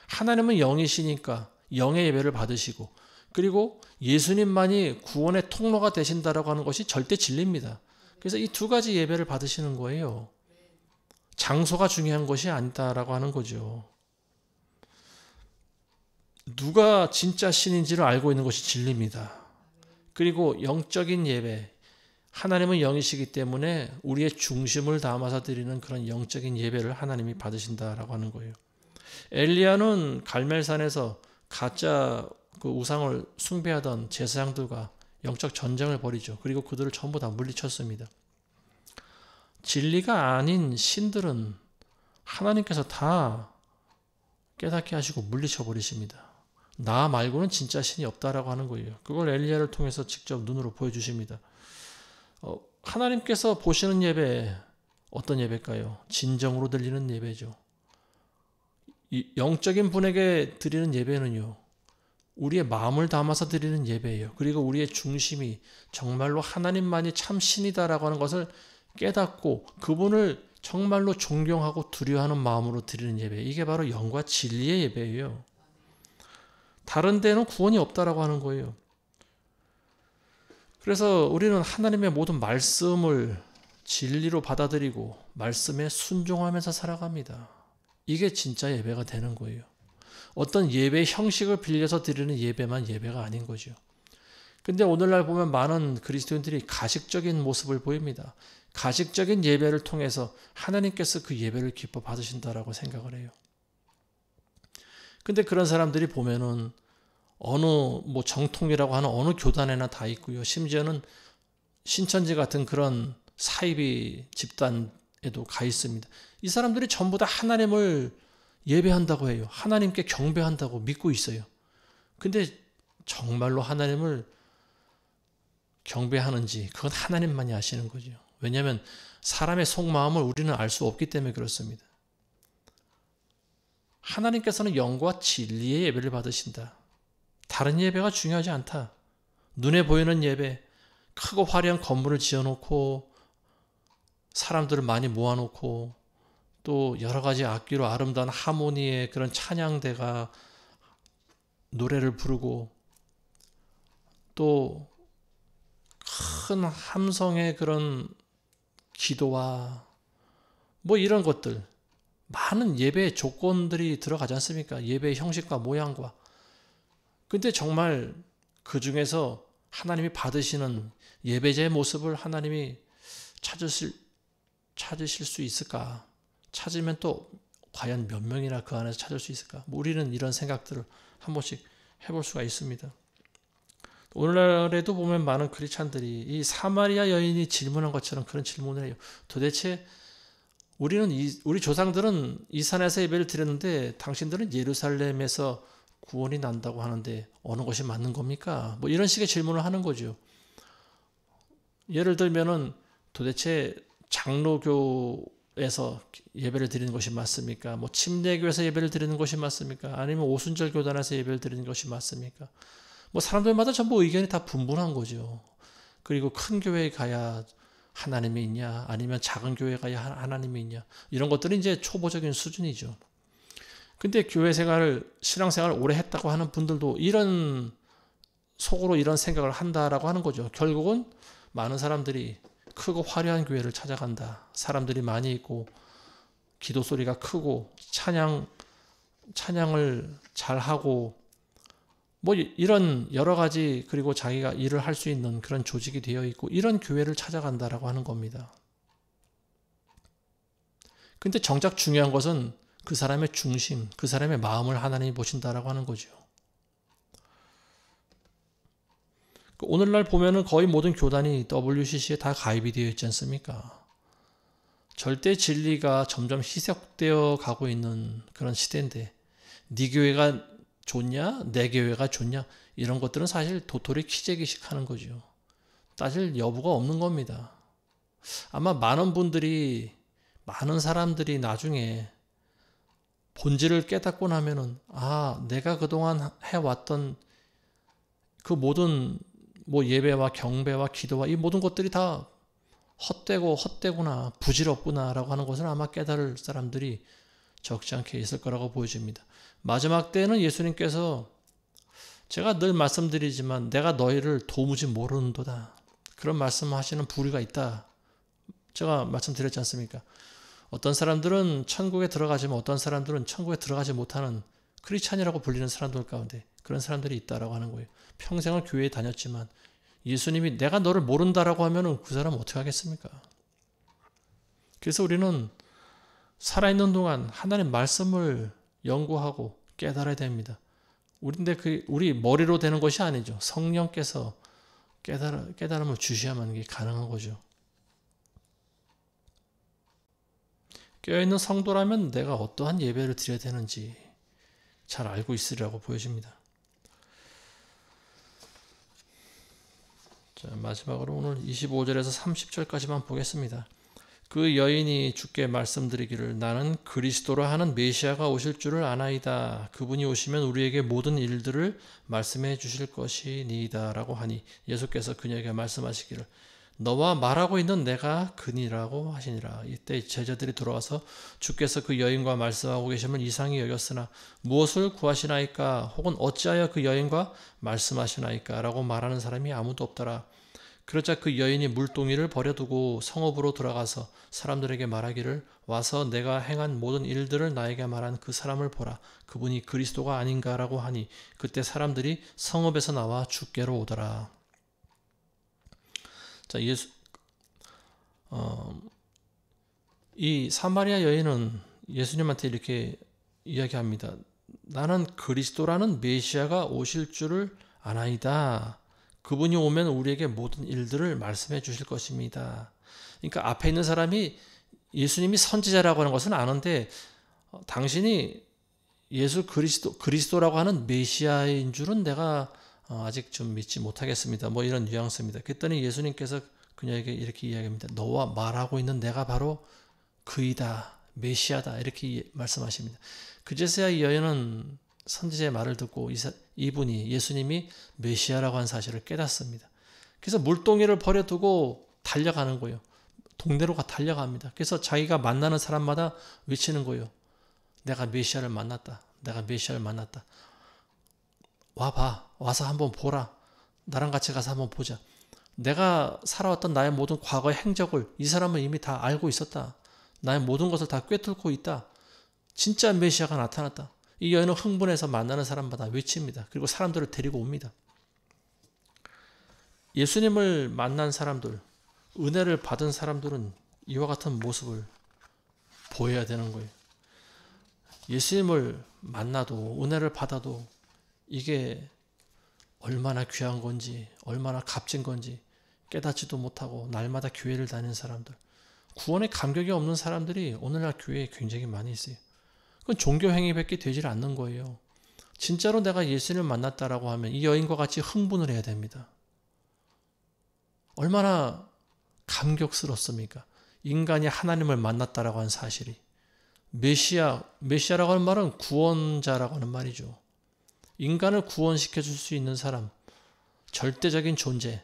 S1: 하나님은 영이시니까 영의 예배를 받으시고 그리고 예수님만이 구원의 통로가 되신다라고 하는 것이 절대 진리입니다. 그래서 이 두 가지 예배를 받으시는 거예요. 장소가 중요한 것이 아니다라고 하는 거죠. 누가 진짜 신인지를 알고 있는 것이 진리입니다. 그리고 영적인 예배, 하나님은 영이시기 때문에 우리의 중심을 담아서 드리는 그런 영적인 예배를 하나님이 받으신다라고 하는 거예요. 엘리야는 갈멜산에서 가짜 그 우상을 숭배하던 제사장들과 영적 전쟁을 벌이죠. 그리고 그들을 전부 다 물리쳤습니다. 진리가 아닌 신들은 하나님께서 다 깨닫게 하시고 물리쳐 버리십니다. 나 말고는 진짜 신이 없다라고 하는 거예요. 그걸 엘리야를 통해서 직접 눈으로 보여주십니다. 하나님께서 보시는 예배 어떤 예배일까요? 진정으로 들리는 예배죠. 이 영적인 분에게 드리는 예배는요, 우리의 마음을 담아서 드리는 예배예요. 그리고 우리의 중심이 정말로 하나님만이 참 신이다라고 하는 것을 깨닫고 그분을 정말로 존경하고 두려워하는 마음으로 드리는 예배. 이게 바로 영과 진리의 예배예요. 다른 데는 구원이 없다라고 하는 거예요. 그래서 우리는 하나님의 모든 말씀을 진리로 받아들이고 말씀에 순종하면서 살아갑니다. 이게 진짜 예배가 되는 거예요. 어떤 예배의 형식을 빌려서 드리는 예배만 예배가 아닌 거죠. 근데 오늘날 보면 많은 그리스도인들이 가식적인 모습을 보입니다. 가식적인 예배를 통해서 하나님께서 그 예배를 기뻐 받으신다라고 생각을 해요. 근데 그런 사람들이 보면은 어느 정통이라고 하는 어느 교단에나 다 있고요. 심지어는 신천지 같은 그런 사이비 집단에도 가 있습니다. 이 사람들이 전부 다 하나님을 예배한다고 해요. 하나님께 경배한다고 믿고 있어요. 근데 정말로 하나님을 경배하는지 그건 하나님만이 아시는 거죠. 왜냐하면 사람의 속마음을 우리는 알 수 없기 때문에 그렇습니다. 하나님께서는 영과 진리의 예배를 받으신다. 다른 예배가 중요하지 않다. 눈에 보이는 예배, 크고 화려한 건물을 지어놓고 사람들을 많이 모아놓고 또 여러 가지 악기로 아름다운 하모니의 그런 찬양대가 노래를 부르고 또 큰 함성의 그런 기도와 이런 것들, 많은 예배의 조건들이 들어가지 않습니까? 예배의 형식과 모양과. 근데 정말 그 중에서 하나님이 받으시는 예배자의 모습을 하나님이 찾으실 수 있을까? 찾으면 또 과연 몇 명이나 그 안에서 찾을 수 있을까? 우리는 이런 생각들을 한 번씩 해볼 수가 있습니다. 오늘날에도 보면 많은 크리스찬들이 이 사마리아 여인이 질문한 것처럼 그런 질문을 해요. 도대체 우리 조상들은 이 산에서 예배를 드렸는데 당신들은 예루살렘에서 구원이 난다고 하는데 어느 것이 맞는 겁니까? 이런 식의 질문을 하는 거죠. 예를 들면은 도대체 장로교에서 예배를 드리는 것이 맞습니까? 침례교에서 예배를 드리는 것이 맞습니까? 아니면 오순절 교단에서 예배를 드리는 것이 맞습니까? 사람들마다 전부 의견이 다 분분한 거죠. 그리고 큰 교회에 가야 하나님이 있냐, 아니면 작은 교회에 가야 하나님이 있냐, 이런 것들이 이제 초보적인 수준이죠. 근데 교회 생활을, 신앙생활을 오래 했다고 하는 분들도 이런 속으로 이런 생각을 한다라고 하는 거죠. 결국은 많은 사람들이 크고 화려한 교회를 찾아간다. 사람들이 많이 있고 기도 소리가 크고 찬양을 잘하고 이런 여러 가지, 그리고 자기가 일을 할 수 있는 그런 조직이 되어 있고 이런 교회를 찾아간다라고 하는 겁니다. 근데 정작 중요한 것은 그 사람의 중심, 그 사람의 마음을 하나님이 보신다라고 하는 거죠. 오늘날 보면은 거의 모든 교단이 WCC에 다 가입이 되어 있지 않습니까? 절대 진리가 점점 희석되어 가고 있는 그런 시대인데, 네 교회가 좋냐? 내 교회가 좋냐? 이런 것들은 사실 도토리 키재기식 하는 거죠. 따질 여부가 없는 겁니다. 아마 많은 사람들이 나중에 본질을 깨닫고 나면은, 내가 그동안 해왔던 그 모든 예배와 경배와 기도와 이 모든 것들이 다 헛되구나, 부질없구나라고 하는 것을 아마 깨달을 사람들이 적지 않게 있을 거라고 보여집니다. 마지막 때는 예수님께서, 제가 늘 말씀드리지만 내가 너희를 도무지 모르는도다, 그런 말씀하시는 부류가 있다. 제가 말씀드렸지 않습니까? 어떤 사람들은 천국에 들어가지만 어떤 사람들은 천국에 들어가지 못하는 크리스찬이라고 불리는 사람들 가운데 그런 사람들이 있다라고 하는 거예요. 평생을 교회에 다녔지만 예수님이 내가 너를 모른다라고 하면은 그 사람은 어떻게 하겠습니까? 그래서 우리는 살아있는 동안 하나님 말씀을 연구하고 깨달아야 됩니다. 우리인데 우리 머리로 되는 것이 아니죠. 성령께서 깨달음을 주셔야만 이게 가능한 거죠. 깨어있는 성도라면 내가 어떠한 예배를 드려야 되는지 잘 알고 있으리라고 보여집니다. 자, 마지막으로 오늘 25절에서 30절까지만 보겠습니다. 그 여인이 주께 말씀드리기를 나는 그리스도라 하는 메시아가 오실 줄을 아나이다. 그분이 오시면 우리에게 모든 일들을 말씀해 주실 것이니이다 라고 하니 예수께서 그녀에게 말씀하시기를 너와 말하고 있는 내가 그니라고 하시니라. 이때 제자들이 돌아와서 주께서 그 여인과 말씀하고 계심을 이상히 여겼으나 무엇을 구하시나이까 혹은 어찌하여 그 여인과 말씀하시나이까 라고 말하는 사람이 아무도 없더라. 그러자 그 여인이 물동이를 버려두고 성읍으로 돌아가서 사람들에게 말하기를 와서 내가 행한 모든 일들을 나에게 말한 그 사람을 보라. 그분이 그리스도가 아닌가라고 하니 그때 사람들이 성읍에서 나와 주께로 오더라. 자, 이 사마리아 여인은 예수님한테 이렇게 이야기합니다. 나는 그리스도라는 메시아가 오실 줄을 아나이다. 그분이 오면 우리에게 모든 일들을 말씀해 주실 것입니다. 그러니까 앞에 있는 사람이 예수님이 선지자라고 하는 것은 아는데 당신이 예수 그리스도라고 하는 메시아인 줄은 내가 아직 좀 믿지 못하겠습니다. 뭐 이런 뉘앙스입니다. 그랬더니 예수님께서 그녀에게 이렇게 이야기합니다. 너와 말하고 있는 내가 바로 그이다. 메시아다. 이렇게 말씀하십니다. 그제서야 이 여인은 선지자의 말을 듣고 이분이 예수님이 메시아라고 하는 사실을 깨닫습니다. 그래서 물동이를 버려두고 달려가는 거예요. 동네로 달려갑니다. 그래서 자기가 만나는 사람마다 외치는 거예요. 내가 메시아를 만났다. 내가 메시아를 만났다. 와봐. 와서 한번 보라. 나랑 같이 가서 한번 보자. 내가 살아왔던 나의 모든 과거의 행적을 이 사람은 이미 다 알고 있었다. 나의 모든 것을 다 꿰뚫고 있다. 진짜 메시아가 나타났다. 이 여인은 흥분해서 만나는 사람마다 외칩니다. 그리고 사람들을 데리고 옵니다. 예수님을 만난 사람들, 은혜를 받은 사람들은 이와 같은 모습을 보여야 되는 거예요. 예수님을 만나도 은혜를 받아도 이게 얼마나 귀한 건지 얼마나 값진 건지 깨닫지도 못하고 날마다 교회를 다니는 사람들, 구원에 감격이 없는 사람들이 오늘날 교회에 굉장히 많이 있어요. 그건 종교 행위밖에 되질 않는 거예요. 진짜로 내가 예수님을 만났다라고 하면 이 여인과 같이 흥분을 해야 됩니다. 얼마나 감격스럽습니까? 인간이 하나님을 만났다라고 하는 사실이. 메시아라고 하는 말은 구원자라고 하는 말이죠. 인간을 구원시켜 줄 수 있는 사람, 절대적인 존재,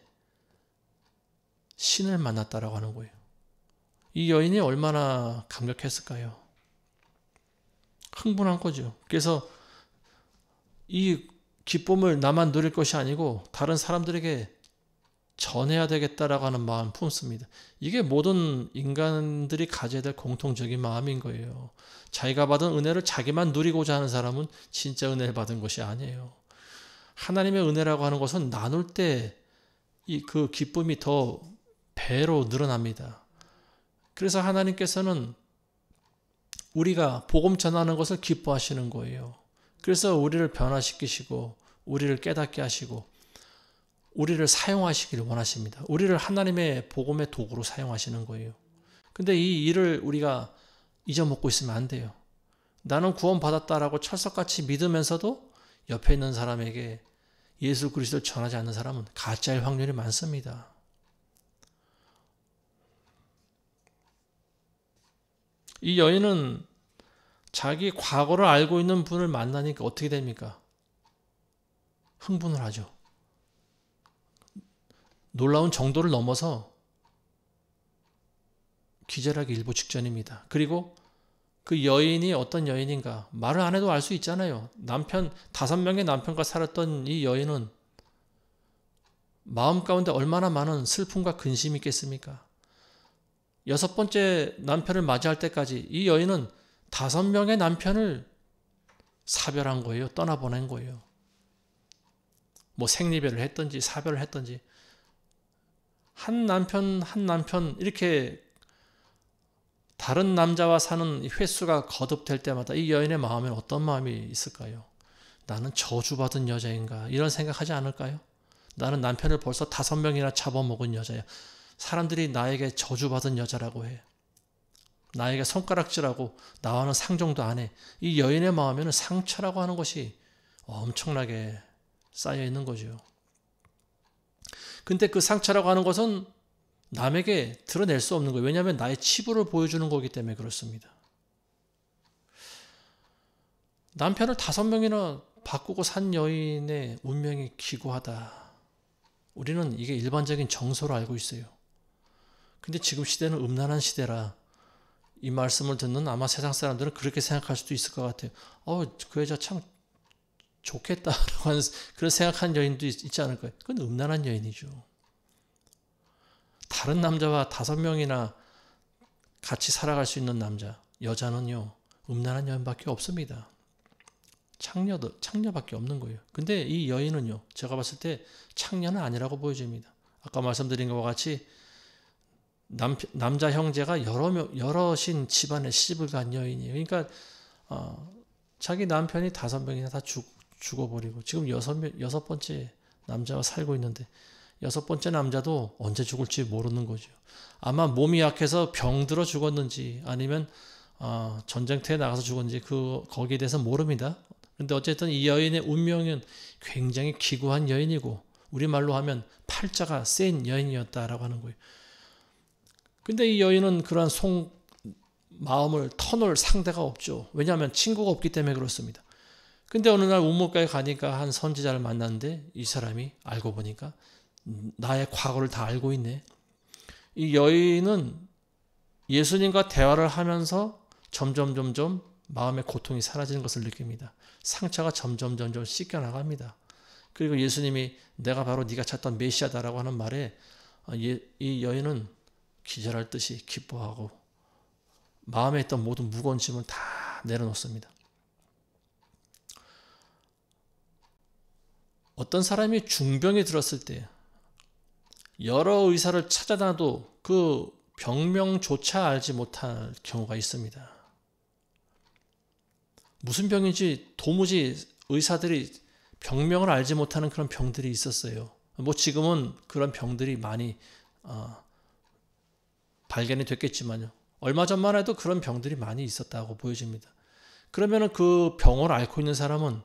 S1: 신을 만났다라고 하는 거예요. 이 여인이 얼마나 감격했을까요? 흥분한 거죠. 그래서 이 기쁨을 나만 누릴 것이 아니고 다른 사람들에게 전해야 되겠다라고 하는 마음 품습니다. 이게 모든 인간들이 가져야 될 공통적인 마음인 거예요. 자기가 받은 은혜를 자기만 누리고자 하는 사람은 진짜 은혜를 받은 것이 아니에요. 하나님의 은혜라고 하는 것은 나눌 때 그 기쁨이 더 배로 늘어납니다. 그래서 하나님께서는 우리가 복음 전하는 것을 기뻐하시는 거예요. 그래서 우리를 변화시키시고 우리를 깨닫게 하시고 우리를 사용하시기를 원하십니다. 우리를 하나님의 복음의 도구로 사용하시는 거예요. 근데 이 일을 우리가 잊어먹고 있으면 안 돼요. 나는 구원받았다라고 철석같이 믿으면서도 옆에 있는 사람에게 예수 그리스도를 전하지 않는 사람은 가짜일 확률이 많습니다. 이 여인은 자기 과거를 알고 있는 분을 만나니까 어떻게 됩니까? 흥분을 하죠. 놀라운 정도를 넘어서 기절하기 일보 직전입니다. 그리고 그 여인이 어떤 여인인가 말을 안 해도 알 수 있잖아요. 5명의 남편과 살았던 이 여인은 마음 가운데 얼마나 많은 슬픔과 근심이 있겠습니까? 6번째 남편을 맞이할 때까지 이 여인은 5명의 남편을 사별한 거예요. 떠나보낸 거예요. 뭐 생리별을 했든지 사별을 했든지 한 남편 이렇게 다른 남자와 사는 횟수가 거듭될 때마다 이 여인의 마음에 어떤 마음이 있을까요? 나는 저주받은 여자인가? 이런 생각하지 않을까요? 나는 남편을 벌써 5명이나 잡아먹은 여자야. 사람들이 나에게 저주받은 여자라고 해. 나에게 손가락질하고 나와는 상종도 안 해. 이 여인의 마음에는 상처라고 하는 것이 엄청나게 쌓여 있는 거죠. 근데 그 상처라고 하는 것은 남에게 드러낼 수 없는 거예요. 왜냐하면 나의 치부를 보여주는 거기 때문에 그렇습니다. 남편을 5명이나 바꾸고 산 여인의 운명이 기구하다. 우리는 이게 일반적인 정서로 알고 있어요. 근데 지금 시대는 음란한 시대라 이 말씀을 듣는 아마 세상 사람들은 그렇게 생각할 수도 있을 것 같아요. 그 여자 참 좋겠다라고 하는 그런 생각하는 여인도 있지 않을까요? 그건 음란한 여인이죠. 다른 남자와 5명이나 같이 살아갈 수 있는 남자, 여자는요, 음란한 여인밖에 없습니다. 창녀밖에 없는 거예요. 근데 이 여인은요, 제가 봤을 때 창녀는 아니라고 보여집니다. 아까 말씀드린 것과 같이 남자 형제가 여럿인 집안에 시집을 간 여인이에요. 그러니까 자기 남편이 5명이나 다 죽어버리고 지금 6번째 남자와 살고 있는데 6번째 남자도 언제 죽을지 모르는 거죠. 아마 몸이 약해서 병들어 죽었는지 아니면 전쟁터에 나가서 죽었는지 거기에 대해서 모릅니다. 그런데 어쨌든 이 여인의 운명은 굉장히 기구한 여인이고 우리말로 하면 팔자가 센 여인이었다라고 하는 거예요. 근데 이 여인은 그러한 마음을 터놓을 상대가 없죠. 왜냐하면 친구가 없기 때문에 그렇습니다. 근데 어느 날 우물가에 가니까 한 선지자를 만났는데 이 사람이 알고 보니까 나의 과거를 다 알고 있네. 이 여인은 예수님과 대화를 하면서 점점 마음의 고통이 사라지는 것을 느낍니다. 상처가 점점 씻겨나갑니다. 그리고 예수님이 내가 바로 네가 찾던 메시아다라고 하는 말에 이 여인은 기절할 듯이 기뻐하고 마음에 있던 모든 무거운 짐을 다 내려놓습니다. 어떤 사람이 중병이 들었을 때 여러 의사를 찾아다녀도 그 병명조차 알지 못할 경우가 있습니다. 무슨 병인지 도무지 의사들이 병명을 알지 못하는 그런 병들이 있었어요. 지금은 그런 병들이 많이 발견이 됐겠지만요. 얼마 전만 해도 그런 병들이 많이 있었다고 보여집니다. 그러면 그 병을 앓고 있는 사람은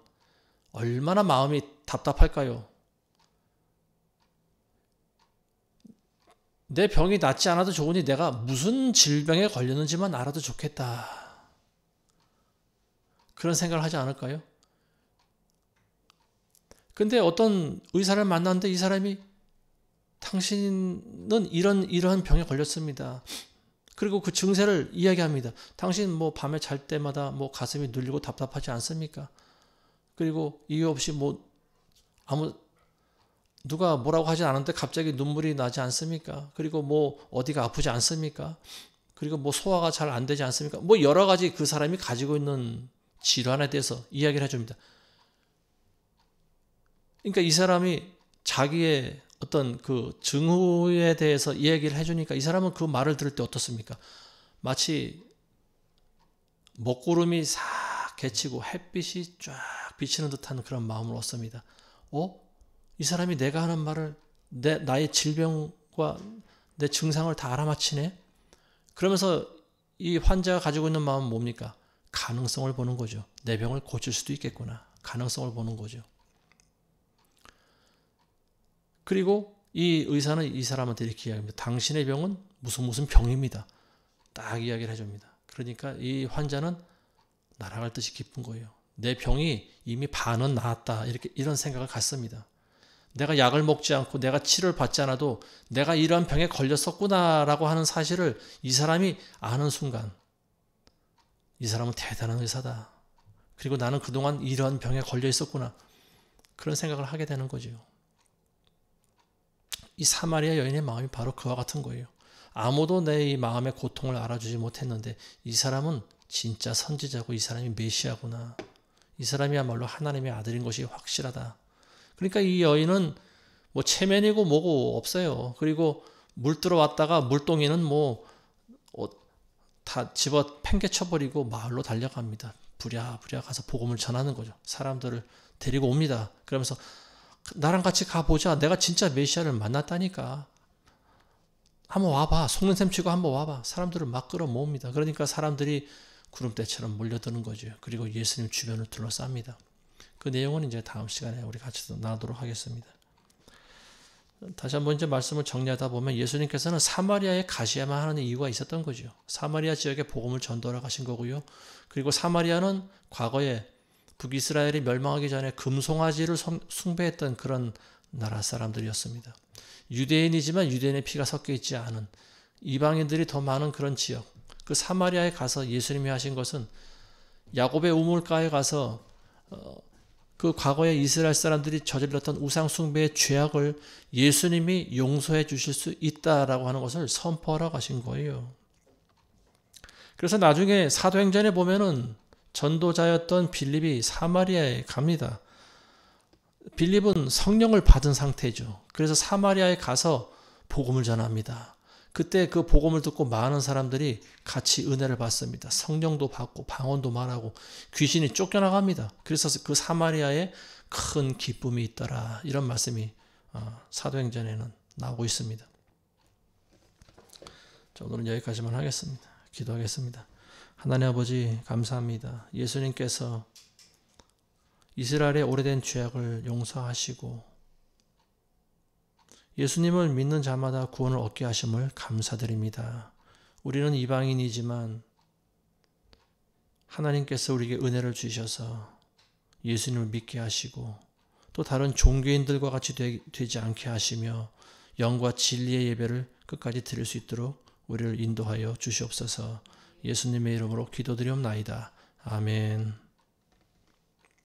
S1: 얼마나 마음이 답답할까요? 내 병이 낫지 않아도 좋으니 내가 무슨 질병에 걸렸는지만 알아도 좋겠다. 그런 생각을 하지 않을까요? 근데 어떤 의사를 만났는데 이 사람이 당신은 이러한 병에 걸렸습니다. 그리고 그 증세를 이야기합니다. 당신 밤에 잘 때마다 가슴이 눌리고 답답하지 않습니까? 그리고 이유 없이 누가 뭐라고 하지 않았는데 갑자기 눈물이 나지 않습니까? 그리고 어디가 아프지 않습니까? 그리고 소화가 잘 안 되지 않습니까? 여러 가지 그 사람이 가지고 있는 질환에 대해서 이야기를 해줍니다. 그러니까 이 사람이 자기의 어떤 그 증후에 대해서 이야기를 해주니까 이 사람은 그 말을 들을 때 어떻습니까? 마치 먹구름이 싹 개치고 햇빛이 쫙 비치는 듯한 그런 마음을 얻습니다. 이 사람이 내가 하는 말을 나의 질병과 내 증상을 다 알아맞히네? 그러면서 이 환자가 가지고 있는 마음은 뭡니까? 가능성을 보는 거죠. 내 병을 고칠 수도 있겠구나. 가능성을 보는 거죠. 그리고 이 의사는 이 사람한테 이렇게 이야기합니다. 당신의 병은 무슨 병입니다. 딱 이야기를 해줍니다. 그러니까 이 환자는 날아갈 듯이 기쁜 거예요. 내 병이 이미 반은 나았다. 이런 생각을 갖습니다. 내가 약을 먹지 않고 내가 치료를 받지 않아도 내가 이런 병에 걸렸었구나라고 하는 사실을 이 사람이 아는 순간 이 사람은 대단한 의사다. 그리고 나는 그동안 이런 병에 걸려 있었구나. 그런 생각을 하게 되는 거죠. 이 사마리아 여인의 마음이 바로 그와 같은 거예요. 아무도 내 이 마음의 고통을 알아주지 못했는데 이 사람은 진짜 선지자고 이 사람이 메시아구나. 이 사람이야말로 하나님의 아들인 것이 확실하다. 그러니까 이 여인은 체면이고 뭐고 없어요. 그리고 물 들어왔다가 물동이는 다 집어 팽개쳐버리고 마을로 달려갑니다. 부랴부랴 가서 복음을 전하는 거죠. 사람들을 데리고 옵니다. 그러면서 나랑 같이 가보자. 내가 진짜 메시아를 만났다니까. 한번 와봐. 속는 셈 치고 한번 와봐. 사람들을 막 끌어모읍니다. 그러니까 사람들이 구름대처럼 몰려드는 거죠. 그리고 예수님 주변을 둘러쌉니다. 그 내용은 이제 다음 시간에 우리 같이 나누도록 하겠습니다. 다시 한번 이제 말씀을 정리하다 보면 예수님께서는 사마리아에 가셔야만 하는 이유가 있었던 거죠. 사마리아 지역에 복음을 전도하러 가신 거고요. 그리고 사마리아는 과거에 북이스라엘이 멸망하기 전에 금송아지를 숭배했던 그런 나라 사람들이었습니다. 유대인이지만 유대인의 피가 섞여 있지 않은 이방인들이 더 많은 그런 지역, 그 사마리아에 가서 예수님이 하신 것은 야곱의 우물가에 가서 그 과거에 이스라엘 사람들이 저질렀던 우상 숭배의 죄악을 예수님이 용서해 주실 수 있다라고 하는 것을 선포하러 가신 거예요. 그래서 나중에 사도행전에 보면은 전도자였던 빌립이 사마리아에 갑니다. 빌립은 성령을 받은 상태죠. 그래서 사마리아에 가서 복음을 전합니다. 그때 그 복음을 듣고 많은 사람들이 같이 은혜를 받습니다. 성령도 받고 방언도 말하고 귀신이 쫓겨나갑니다. 그래서 그 사마리아에 큰 기쁨이 있더라. 이런 말씀이 사도행전에는 나오고 있습니다. 자, 오늘은 여기까지만 하겠습니다. 기도하겠습니다. 하나님 아버지 감사합니다. 예수님께서 이스라엘의 오래된 죄악을 용서하시고 예수님을 믿는 자마다 구원을 얻게 하심을 감사드립니다. 우리는 이방인이지만 하나님께서 우리에게 은혜를 주셔서 예수님을 믿게 하시고 또 다른 종교인들과 같이 되지 않게 하시며 영과 진리의 예배를 끝까지 드릴 수 있도록 우리를 인도하여 주시옵소서. 예수님의 이름으로 기도드리옵나이다. 아멘.